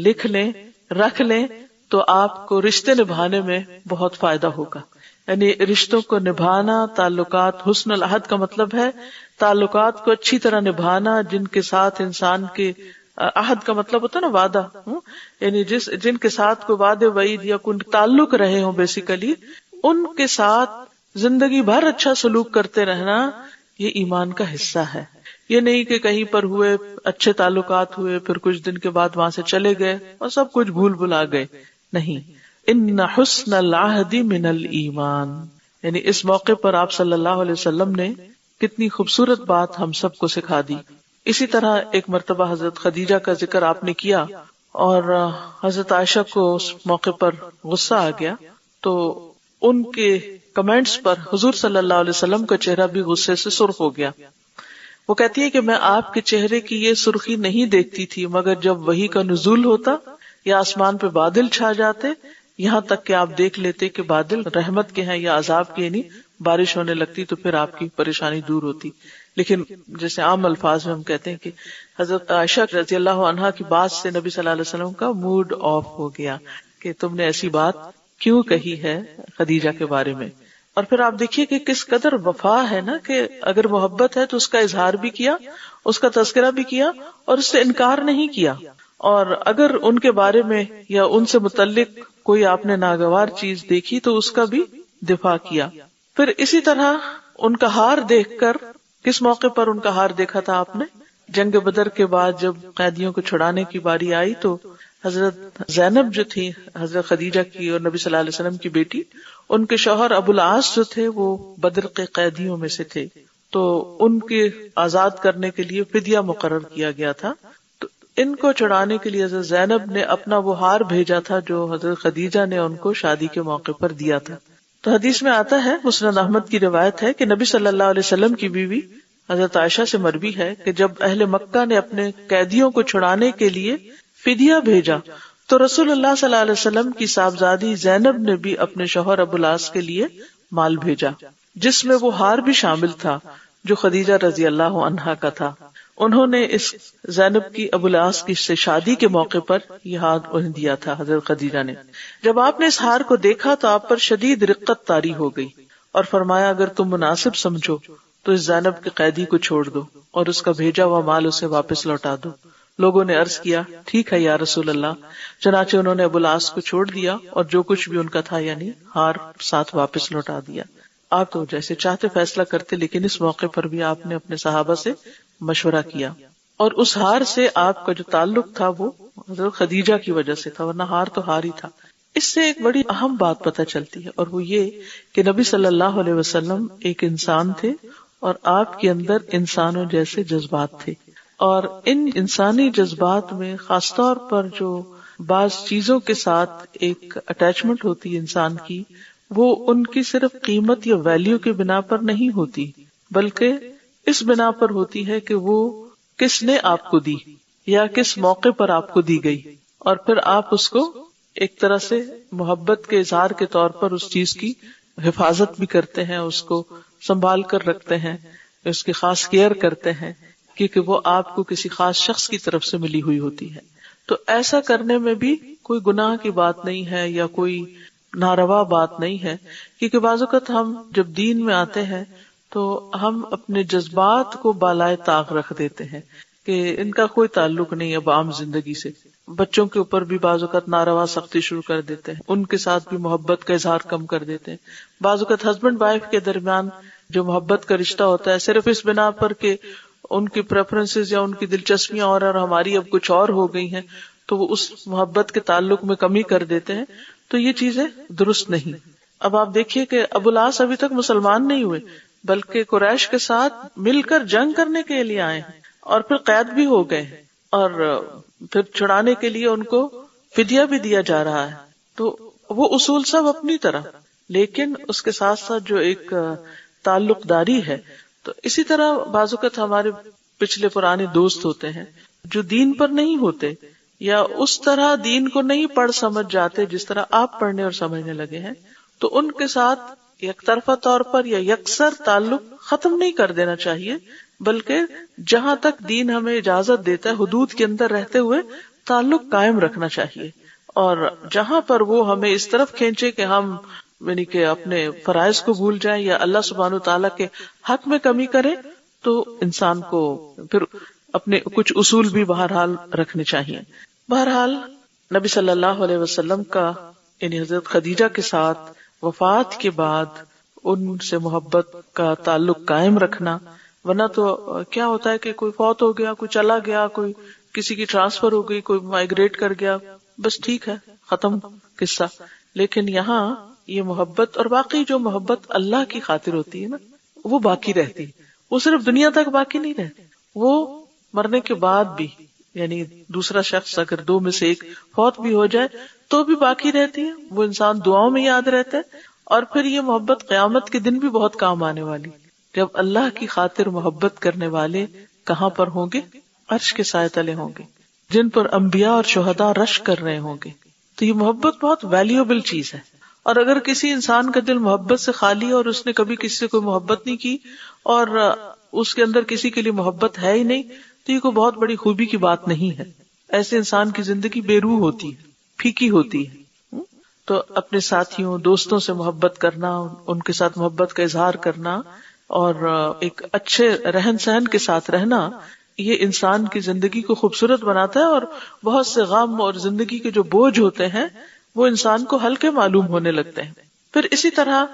لکھ لیں، رکھ لیں تو آپ کو رشتے نبھانے میں بہت فائدہ ہوگا. یعنی رشتوں کو نبھانا، تعلقات، حسن العہد کا مطلب ہے تعلقات کو اچھی طرح نبھانا، جن کے ساتھ انسان کے عہد کا مطلب ہوتا ہے نا وعدہ، یعنی جن کے ساتھ کوئی وعدے وعید یا کوئی تعلق رہے ہوں بیسیکلی، ان کے ساتھ زندگی بھر اچھا سلوک کرتے رہنا، یہ ایمان کا حصہ ہے. یہ نہیں کہ کہیں پر ہوئے اچھے تعلقات ہوئے پھر کچھ دن کے بعد وہاں سے چلے گئے اور سب کچھ بھول بھلا گئے. نہیں، ان حسن العہد من الایمان. یعنی اس موقع پر آپ صلی اللہ علیہ وسلم نے کتنی خوبصورت بات ہم سب کو سکھا دی. اسی طرح ایک مرتبہ حضرت خدیجہ کا ذکر آپ نے کیا اور حضرت عائشہ کو اس موقع پر غصہ آ گیا تو ان کے کمنٹس پر حضور صلی اللہ علیہ وسلم کا چہرہ بھی غصے سے سرخ ہو گیا. وہ کہتی ہے کہ میں آپ کے چہرے کی یہ سرخی نہیں دیکھتی تھی مگر جب وحی کا نزول ہوتا یا آسمان پہ بادل چھا جاتے، یہاں تک کہ آپ دیکھ لیتے کہ بادل رحمت کے ہیں یا عذاب کے، یعنی بارش ہونے لگتی تو پھر آپ کی پریشانی دور ہوتی. لیکن جیسے عام الفاظ میں ہم کہتے ہیں کہ حضرت عائشہ رضی اللہ عنہا کی بات سے نبی صلی اللہ علیہ وسلم کا موڈ آف ہو گیا کہ تم نے ایسی بات کیوں کہی ہے خدیجہ کے بارے میں. اور پھر آپ دیکھیے کہ کس قدر وفا ہے نا، کہ اگر محبت ہے تو اس کا اظہار بھی کیا، اس کا تذکرہ بھی کیا اور اس سے انکار نہیں کیا. اور اگر ان کے بارے میں یا ان سے متعلق کوئی آپ نے ناگوار چیز دیکھی تو اس کا بھی دفاع کیا. پھر اسی طرح ان کا ہار دیکھ کر، کس موقع پر ان کا ہار دیکھا تھا آپ نے؟ جنگ بدر کے بعد جب قیدیوں کو چھڑانے کی باری آئی تو حضرت زینب جو تھی حضرت خدیجہ کی اور نبی صلی اللہ علیہ وسلم کی بیٹی، ان کے شوہر ابو العاص جو تھے وہ بدر کے قیدیوں میں سے تھے، تو ان کے آزاد کرنے کے لیے فدیہ مقرر کیا گیا تھا. تو ان کو چھڑانے کے لیے حضرت زینب نے اپنا وہ ہار بھیجا تھا جو حضرت خدیجہ نے ان کو شادی کے موقع پر دیا تھا. تو حدیث میں آتا ہے، مسند احمد کی روایت ہے کہ نبی صلی اللہ علیہ وسلم کی بیوی حضرت عائشہ سے مروی ہے کہ جب اہل مکہ نے اپنے قیدیوں کو چھڑانے کے لیے فدیہ بھیجا تو رسول اللہ صلی اللہ علیہ وسلم کی صاحبزادی زینب نے بھی اپنے شوہر ابو العاص کے لیے مال بھیجا، جس میں وہ ہار بھی شامل تھا جو خدیجہ رضی اللہ عنہا کا تھا. انہوں نے اس زینب کی ابو العاص کی سے شادی کے موقع پر یہ ہار انہیں دیا تھا حضرت خدیجہ نے. جب آپ نے اس ہار کو دیکھا تو آپ پر شدید رقت طاری ہو گئی اور فرمایا اگر تم مناسب سمجھو تو اس زینب کے قیدی کو چھوڑ دو اور اس کا بھیجا ہوا مال اسے واپس لوٹا دو. لوگوں نے عرض کیا ٹھیک ہے یا رسول اللہ. چنانچہ انہوں نے ابو العاص کو چھوڑ دیا اور جو کچھ بھی ان کا تھا یعنی ہار ساتھ واپس لوٹا دیا. آپ تو جیسے چاہتے فیصلہ کرتے، لیکن اس موقع پر بھی آپ نے اپنے صحابہ سے مشورہ کیا، اور اس ہار سے آپ کا جو تعلق تھا وہ حضرت خدیجہ کی وجہ سے تھا، ورنہ ہار تو ہار ہی تھا. اس سے ایک بڑی اہم بات پتہ چلتی ہے، اور وہ یہ کہ نبی صلی اللہ علیہ وسلم ایک انسان تھے اور آپ کے اندر انسانوں جیسے جذبات تھے، اور ان انسانی جذبات میں خاص طور پر جو بعض چیزوں کے ساتھ ایک اٹیچمنٹ ہوتی ہے انسان کی، وہ ان کی صرف قیمت یا ویلیو کے بنا پر نہیں ہوتی، بلکہ اس بنا پر ہوتی ہے کہ وہ کس نے آپ کو دی یا کس موقع پر آپ کو دی گئی، اور پھر آپ اس کو ایک طرح سے محبت کے اظہار کے طور پر اس چیز کی حفاظت بھی کرتے ہیں، اس کو سنبھال کر رکھتے ہیں، اس کی خاص کیئر کرتے ہیں، کیونکہ وہ آپ کو کسی خاص شخص کی طرف سے ملی ہوئی ہوتی ہے. تو ایسا کرنے میں بھی کوئی گناہ کی بات نہیں ہے یا کوئی ناروا بات نہیں ہے، کیونکہ بعض اوقات ہم جب دین میں آتے ہیں تو ہم اپنے جذبات کو بالائے طاق رکھ دیتے ہیں کہ ان کا کوئی تعلق نہیں اب عام زندگی سے. بچوں کے اوپر بھی بعض اوقات ناروا سختی شروع کر دیتے ہیں، ان کے ساتھ بھی محبت کا اظہار کم کر دیتے ہیں. بعض اوقات ہسبینڈ وائف کے درمیان جو محبت کا رشتہ ہوتا ہے صرف اس بنا پر کہ ان کی پریفرنسز یا ان کی دلچسپیاں اور ہماری اب کچھ اور ہو گئی ہیں تو وہ اس محبت کے تعلق میں کمی کر دیتے ہیں. تو یہ چیزیں درست نہیں. اب آپ دیکھیے کہ ابو العاص ابھی تک مسلمان نہیں ہوئے، بلکہ قریش کے ساتھ مل کر جنگ کرنے کے لیے آئے ہیں اور پھر قید بھی ہو گئے اور پھر چھڑانے کے لیے ان کو فدیہ بھی دیا جا رہا ہے. تو وہ اصول سب اپنی طرح، لیکن اس کے ساتھ ساتھ جو ایک تعلق داری ہے. تو اسی طرح بعض اوقات ہمارے پچھلے پرانے دوست ہوتے ہیں جو دین پر نہیں ہوتے یا اس طرح دین کو نہیں پڑھ سمجھ جاتے جس طرح آپ پڑھنے اور سمجھنے لگے ہیں، تو ان کے ساتھ یک طرفہ طور پر یا یکسر تعلق ختم نہیں کر دینا چاہیے، بلکہ جہاں تک دین ہمیں اجازت دیتا ہے حدود کے اندر رہتے ہوئے تعلق قائم رکھنا چاہیے. اور جہاں پر وہ ہمیں اس طرف کھینچے کہ ہم یعنی کہ اپنے فرائض کو بھول جائیں یا اللہ سبحانہ وتعالیٰ کے حق میں کمی کریں، تو انسان کو پھر اپنے کچھ اصول بھی بہرحال رکھنے چاہیے. بہرحال نبی صلی اللہ علیہ وسلم کا یعنی حضرت خدیجہ کے ساتھ وفات کے بعد ان سے محبت کا تعلق قائم رکھنا، ورنہ تو کیا ہوتا ہے کہ کوئی فوت ہو گیا، کوئی چلا گیا، کوئی کسی کی ٹرانسفر ہو گئی، کوئی مائگریٹ کر گیا، بس ٹھیک ہے ختم قصہ. لیکن یہاں یہ محبت، اور باقی جو محبت اللہ کی خاطر ہوتی ہے نا وہ باقی رہتی، وہ صرف دنیا تک باقی نہیں رہتی، وہ مرنے کے بعد بھی، یعنی دوسرا شخص اگر دو میں سے ایک فوت بھی ہو جائے تو بھی باقی رہتی ہے، وہ انسان دعاؤں میں یاد رہتا ہے. اور پھر یہ محبت قیامت کے دن بھی بہت کام آنے والی، جب اللہ کی خاطر محبت کرنے والے کہاں پر ہوں گے؟ عرش کے سائے تلے ہوں گے، جن پر انبیاء اور شہداء رش کر رہے ہوں گے. تو یہ محبت بہت ویلیوبل چیز ہے. اور اگر کسی انسان کا دل محبت سے خالی اور اس نے کبھی کسی سے کوئی محبت نہیں کی اور اس کے اندر کسی کے لیے محبت ہے ہی نہیں، تو یہ کوئی بہت بڑی خوبی کی بات نہیں ہے. ایسے انسان کی زندگی بے روح ہوتی ہے، پھیکی ہوتی ہے. تو اپنے ساتھیوں دوستوں سے محبت کرنا، ان کے ساتھ محبت کا اظہار کرنا اور ایک اچھے رہن سہن کے ساتھ رہنا، یہ انسان کی زندگی کو خوبصورت بناتا ہے اور بہت سے غم اور زندگی کے جو بوجھ ہوتے ہیں وہ انسان کو ہلکے معلوم ہونے لگتے ہیں. پھر اسی طرح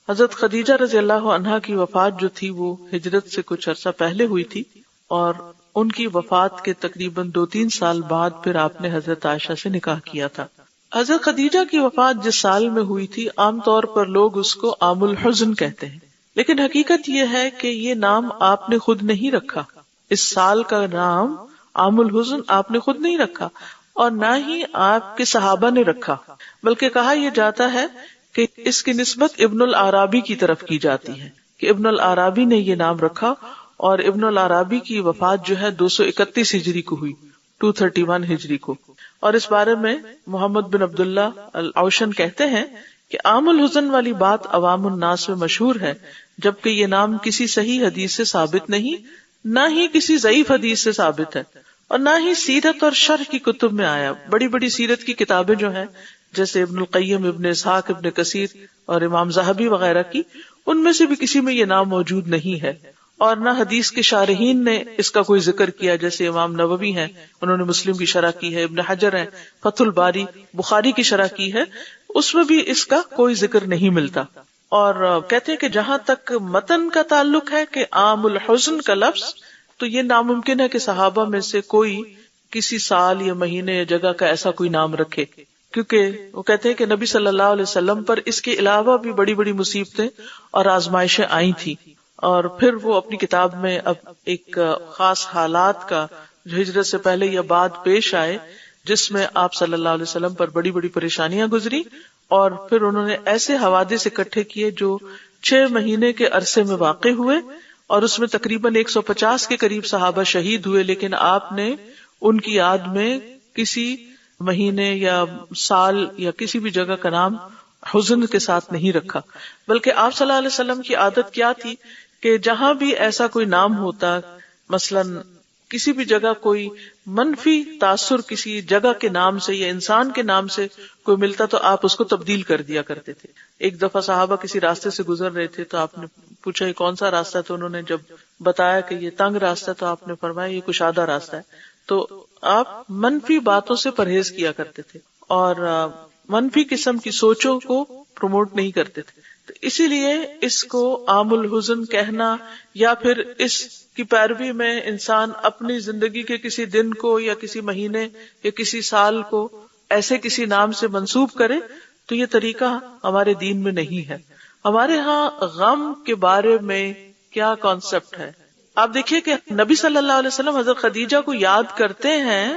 حضرت خدیجہ رضی اللہ عنہا کی وفات جو تھی وہ ہجرت سے کچھ عرصہ پہلے ہوئی تھی، اور ان کی وفات کے تقریباً 2-3 سال بعد پھر آپ نے حضرت عائشہ سے نکاح کیا تھا. حضرت خدیجہ کی وفات جس سال میں ہوئی تھی عام طور پر لوگ اس کو عام الحزن کہتے ہیں، لیکن حقیقت یہ ہے کہ یہ نام آپ نے خود نہیں رکھا. اس سال کا نام عام الحزن آپ نے خود نہیں رکھا اور نہ ہی آپ کے صحابہ نے رکھا، بلکہ کہا یہ جاتا ہے کہ اس کی نسبت ابن العرابی کی طرف کی جاتی ہے کہ ابن العرابی نے یہ نام رکھا. اور ابن العرابی کی وفات جو ہے 231 ہجری کو ہوئی، 231 ہجری کو. اور اس بارے میں محمد بن عبداللہ الاوشن کہتے ہیں کہ عام الحزن والی بات عوام الناس میں مشہور ہے، جبکہ یہ نام کسی صحیح حدیث سے ثابت نہیں، نہ ہی کسی ضعیف حدیث سے ثابت ہے، اور نہ ہی سیرت اور شرح کی کتب میں آیا۔ بڑی بڑی سیرت کی کتابیں جو ہیں جیسے ابن القیم، ابن اسحاق، ابن کثیر اور امام ذہبی وغیرہ کی، ان میں سے بھی کسی میں یہ نام موجود نہیں ہے، اور نہ حدیث کے شارحین نے اس کا کوئی ذکر کیا، جیسے امام نووی ہیں، انہوں نے مسلم کی شرح کی ہے، ابن حجر ہیں، فتح الباری، بخاری کی شرح کی ہے، اس میں بھی اس کا کوئی ذکر نہیں ملتا۔ اور کہتے ہیں کہ جہاں تک متن کا تعلق ہے کہ عام الحزن کا لفظ، تو یہ ناممکن ہے کہ صحابہ میں سے کوئی کسی سال یا مہینے یا جگہ کا ایسا کوئی نام رکھے، کیونکہ وہ کہتے ہیں کہ نبی صلی اللہ علیہ وسلم پر اس کے علاوہ بھی بڑی بڑی مصیبتیں اور آزمائشیں آئی تھی، اور پھر وہ اپنی کتاب میں اب ایک خاص حالات کا جو ہجرت سے پہلے یا بعد پیش آئے، جس میں آپ صلی اللہ علیہ وسلم پر بڑی بڑی پریشانیاں گزری، اور پھر انہوں نے ایسے حوادث اکٹھے کیے جو 6 مہینے کے عرصے میں واقع ہوئے، اور اس میں تقریباً 150 کے قریب صحابہ شہید ہوئے، لیکن آپ نے ان کی یاد میں کسی مہینے یا سال یا کسی بھی جگہ کا نام حزن کے ساتھ نہیں رکھا، بلکہ آپ صلی اللہ علیہ وسلم کی عادت کیا تھی کہ جہاں بھی ایسا کوئی نام ہوتا، مثلاً کسی بھی جگہ کوئی منفی تاثر کسی جگہ کے نام سے یا انسان کے نام سے کوئی ملتا تو آپ اس کو تبدیل کر دیا کرتے تھے۔ ایک دفعہ صحابہ کسی راستے سے گزر رہے تھے تو آپ نے پوچھا یہ کون سا راستہ ہے، تو انہوں نے جب بتایا کہ یہ تنگ راستہ ہے تو آپ نے فرمایا یہ کشادہ راستہ ہے۔ تو آپ منفی باتوں سے پرہیز کیا کرتے تھے اور منفی قسم کی سوچوں کو پروموٹ نہیں کرتے تھے، تو اسی لیے اس کو عام الحزن کہنا یا پھر اس کی پیروی میں انسان اپنی زندگی کے کسی دن کو یا کسی مہینے یا کسی سال کو ایسے کسی نام سے منسوب کرے، تو یہ طریقہ ہمارے دین میں نہیں ہے۔ ہمارے ہاں غم کے بارے میں کیا کانسیپٹ ہے، آپ دیکھیے کہ نبی صلی اللہ علیہ وسلم حضرت خدیجہ کو یاد کرتے ہیں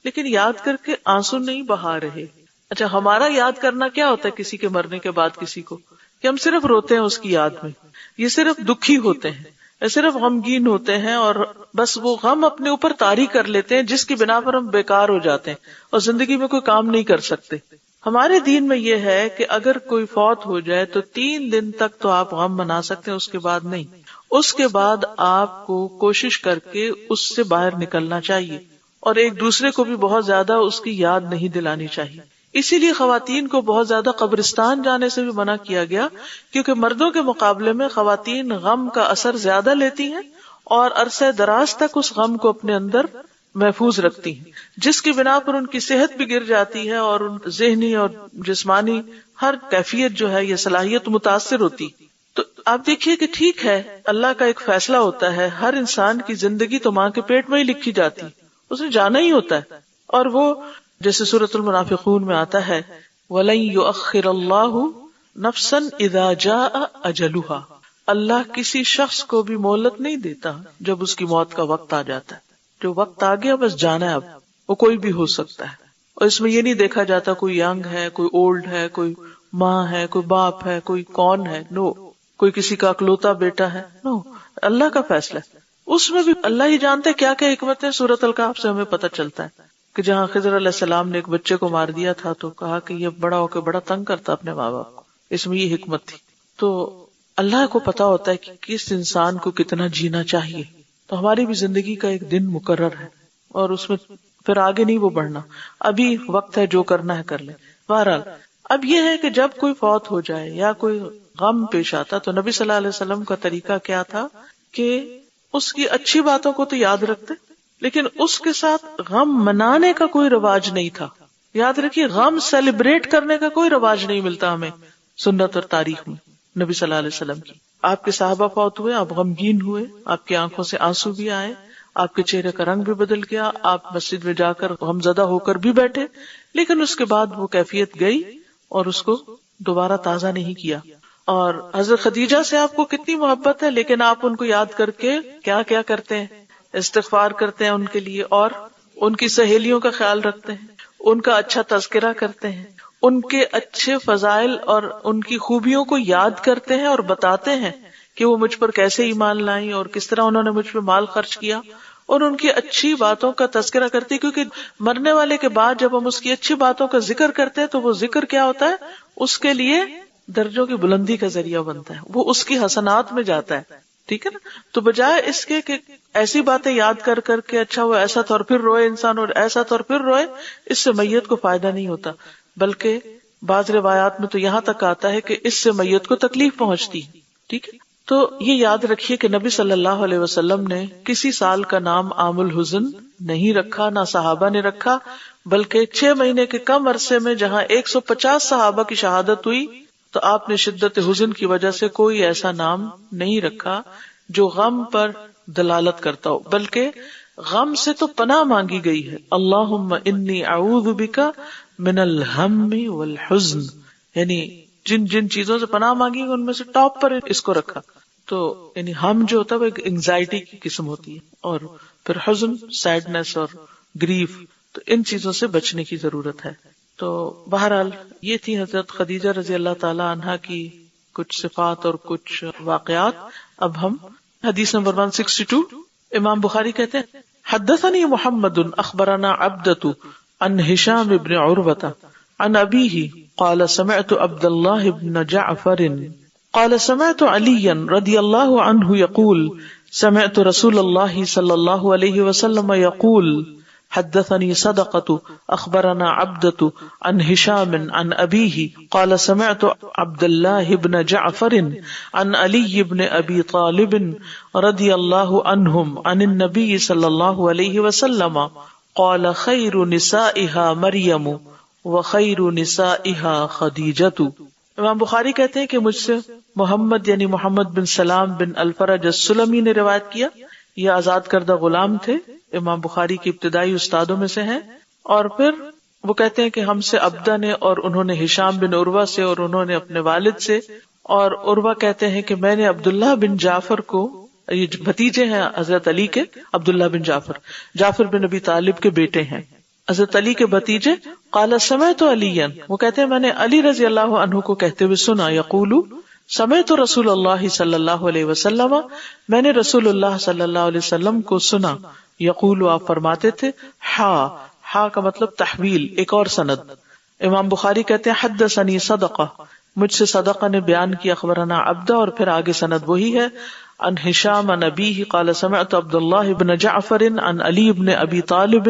لیکن یاد کر کے آنسو نہیں بہا رہے۔ اچھا، ہمارا یاد کرنا کیا ہوتا ہے کسی کے مرنے کے بعد کسی کو، کہ ہم صرف روتے ہیں اس کی یاد میں، یہ صرف دکھی ہوتے ہیں، صرف غمگین ہوتے ہیں، اور بس وہ غم اپنے اوپر طاری کر لیتے ہیں جس کی بنا پر ہم بیکار ہو جاتے ہیں اور زندگی میں کوئی کام نہیں کر سکتے۔ ہمارے دین میں یہ ہے کہ اگر کوئی فوت ہو جائے تو 3 دن تک تو آپ غم منا سکتے ہیں، اس کے بعد نہیں۔ اس کے بعد آپ کو کوشش کر کے اس سے باہر نکلنا چاہیے، اور ایک دوسرے کو بھی بہت زیادہ اس کی یاد نہیں دلانی چاہیے۔ اسی لیے خواتین کو بہت زیادہ قبرستان جانے سے بھی منع کیا گیا، کیونکہ مردوں کے مقابلے میں خواتین غم کا اثر زیادہ لیتی ہیں اور عرصہ دراز تک اس غم کو اپنے اندر محفوظ رکھتی ہیں، جس کی بنا پر ان کی صحت بھی گر جاتی ہے اور ذہنی اور جسمانی ہر کیفیت جو ہے یہ صلاحیت متاثر ہوتی۔ تو آپ دیکھیے کہ ٹھیک ہے، اللہ کا ایک فیصلہ ہوتا ہے، ہر انسان کی زندگی تو ماں کے پیٹ میں ہی لکھی جاتی، اسے جانا ہی ہوتا ہے، اور وہ جیسے سورۃ المنافقون میں آتا ہے وَلَن يُؤَخِّرَ اللَّهُ نَفْسًا إِذَا جَاءَ أَجَلُهَا، اللہ کسی شخص کو بھی مہلت نہیں دیتا جب اس کی موت کا وقت آ جاتا ہے۔ جو وقت آ گیا بس جانا ہے، اب وہ کوئی بھی ہو سکتا ہے، اور اس میں یہ نہیں دیکھا جاتا کوئی ینگ ہے، کوئی اولڈ ہے، کوئی ماں ہے، کوئی باپ ہے، کوئی کون ہے، نو، کوئی کسی کا اکلوتا بیٹا ہے، نو، اللہ کا فیصلہ ہے۔ اس میں بھی اللہ ہی جانتے کیا کیا حکمت ہے۔ سورۃ الکہف سے ہمیں پتہ چلتا ہے کہ جہاں خضر علیہ السلام نے ایک بچے کو مار دیا تھا تو کہا کہ یہ بڑا ہو کے بڑا تنگ کرتا اپنے ماں باپ کو، اس میں یہ حکمت تھی۔ تو اللہ کو پتا ہوتا ہے کہ کس انسان کو کتنا جینا چاہیے، تو ہماری بھی زندگی کا ایک دن مقرر ہے اور اس میں پھر آگے نہیں وہ بڑھنا، ابھی وقت ہے جو کرنا ہے کر لیں۔ بہرحال اب یہ ہے کہ جب کوئی فوت ہو جائے یا کوئی غم پیش آتا تو نبی صلی اللہ علیہ وسلم کا طریقہ کیا تھا کہ اس کی اچھی باتوں کو تو یاد رکھتے، لیکن اس کے ساتھ غم منانے کا کوئی رواج نہیں تھا۔ یاد رکھیے، غم سیلیبریٹ کرنے کا کوئی رواج نہیں ملتا ہمیں سنت اور تاریخ میں نبی صلی اللہ علیہ وسلم کی۔ آپ کے صحابہ فوت ہوئے، آپ غمگین ہوئے، آپ کی آنکھوں سے آنسو بھی آئے، آپ کے چہرے کا رنگ بھی بدل گیا، آپ مسجد میں جا کر غمزدہ ہو کر بھی بیٹھے، لیکن اس کے بعد وہ کیفیت گئی اور اس کو دوبارہ تازہ نہیں کیا۔ اور حضرت خدیجہ سے آپ کو کتنی محبت ہے، لیکن آپ ان کو یاد کر کے کیا کیا کرتے ہیں، استغفار کرتے ہیں ان کے لیے، اور ان کی سہیلیوں کا خیال رکھتے ہیں، ان کا اچھا تذکرہ کرتے ہیں، ان کے اچھے فضائل اور ان کی خوبیوں کو یاد کرتے ہیں اور بتاتے ہیں کہ وہ مجھ پر کیسے ایمان لائیں اور کس طرح انہوں نے مجھ پہ مال خرچ کیا اور ان کی اچھی باتوں کا تذکرہ کرتی، کیونکہ مرنے والے کے بعد جب ہم اس کی اچھی باتوں کا ذکر کرتے ہیں تو وہ ذکر کیا ہوتا ہے، اس کے لیے درجوں کی بلندی کا ذریعہ بنتا ہے، وہ اس کی حسنات میں جاتا ہے. ٹھیک ہے نا؟ تو بجائے اس کے کہ ایسی باتیں یاد کر کر کے اچھا وہ ایسا تھا اور پھر روئے انسان اور ایسا تھا اور پھر روئے، اس سے میت کو فائدہ نہیں ہوتا، بلکہ بعض روایات میں تو یہاں تک آتا ہے کہ اس سے میت کو تکلیف پہنچتی. ٹھیک ہے، تو یہ یاد رکھیے کہ نبی صلی اللہ علیہ وسلم نے کسی سال کا نام عام الحزن نہیں رکھا، نہ صحابہ نے رکھا، بلکہ 6 مہینے کے کم عرصے میں جہاں 150 صحابہ کی شہادت ہوئی تو آپ نے شدت حزن کی وجہ سے کوئی ایسا نام نہیں رکھا جو غم پر دلالت کرتا ہو، بلکہ غم سے تو پناہ مانگی گئی ہے. اللہم انی اعوذ بک من الہم والحزن، یعنی جن جن چیزوں سے پناہ مانگی ان میں سے ٹاپ پر اس کو رکھا. تو یعنی ہم جو ہوتا ہے وہ ایک انگزائٹی کی قسم ہوتی ہے، اور پھر حزن سیڈنس اور گریف، تو ان چیزوں سے بچنے کی ضرورت ہے. تو بہرحال یہ تھی حضرت خدیجہ رضی اللہ تعالی عنہا کی کچھ صفات اور کچھ واقعات. اب ہم حدیث نمبر 162. امام بخاری کہتے ہیں حدثني محمد اخبرنا عبدة عن هشام بن عروة عن أبيه قال سمعت عبد الله بن جعفر قال سمعت عليا رضي الله عنه يقول سمعت رسول الله صلى الله عليه وسلم يقول حدثني صدقة اخبرنا عبدة عن هشام عن أبيه قال سمعت عبد الله بن جعفر عن علي بن أبي طالب رضي الله عنهم عن النبي صلى الله عليه وسلم قال خير نسائها مريم وخير نسائها خديجة. امام بخاری کہتے ہیں کہ مجھ سے محمد یعنی محمد بن سلام بن الفرج السلمی نے روایت کیا. یہ آزاد کردہ غلام تھے، امام بخاری کے ابتدائی استادوں میں سے ہیں. اور پھر وہ کہتے ہیں کہ ہم سے عبدہ نے اور انہوں نے ہشام بن عروہ سے اور انہوں نے اپنے والد سے، اور عروہ کہتے ہیں کہ میں نے عبداللہ بن جعفر کو، یہ بھتیجے ہیں حضرت علی کے، عبداللہ بن جعفر بن ابی طالب کے بیٹے ہیں، حضرت علی کے بھتیجے. قال سمعت علیاً، وہ کہتے ہیں میں نے علی رضی اللہ عنہ کو کہتے ہوئے سنا، یقول سمعت رسول اللہ صلی اللہ علیہ وسلم، میں نے رسول اللہ صلی اللہ علیہ وسلم کو سنا، یقول آپ فرماتے تھے، ہا کا مطلب تحویل، ایک اور سند. امام بخاری کہتے ہیں حدثنی صدقہ، مجھ سے صدقہ نے بیان کیا، اخبرنا عبدہ، اور پھر آگے سند وہی ہے، عن ہشام عن ابیہ قال سمعت عبد اللہ بن جعفر عن علی بن ابی طالب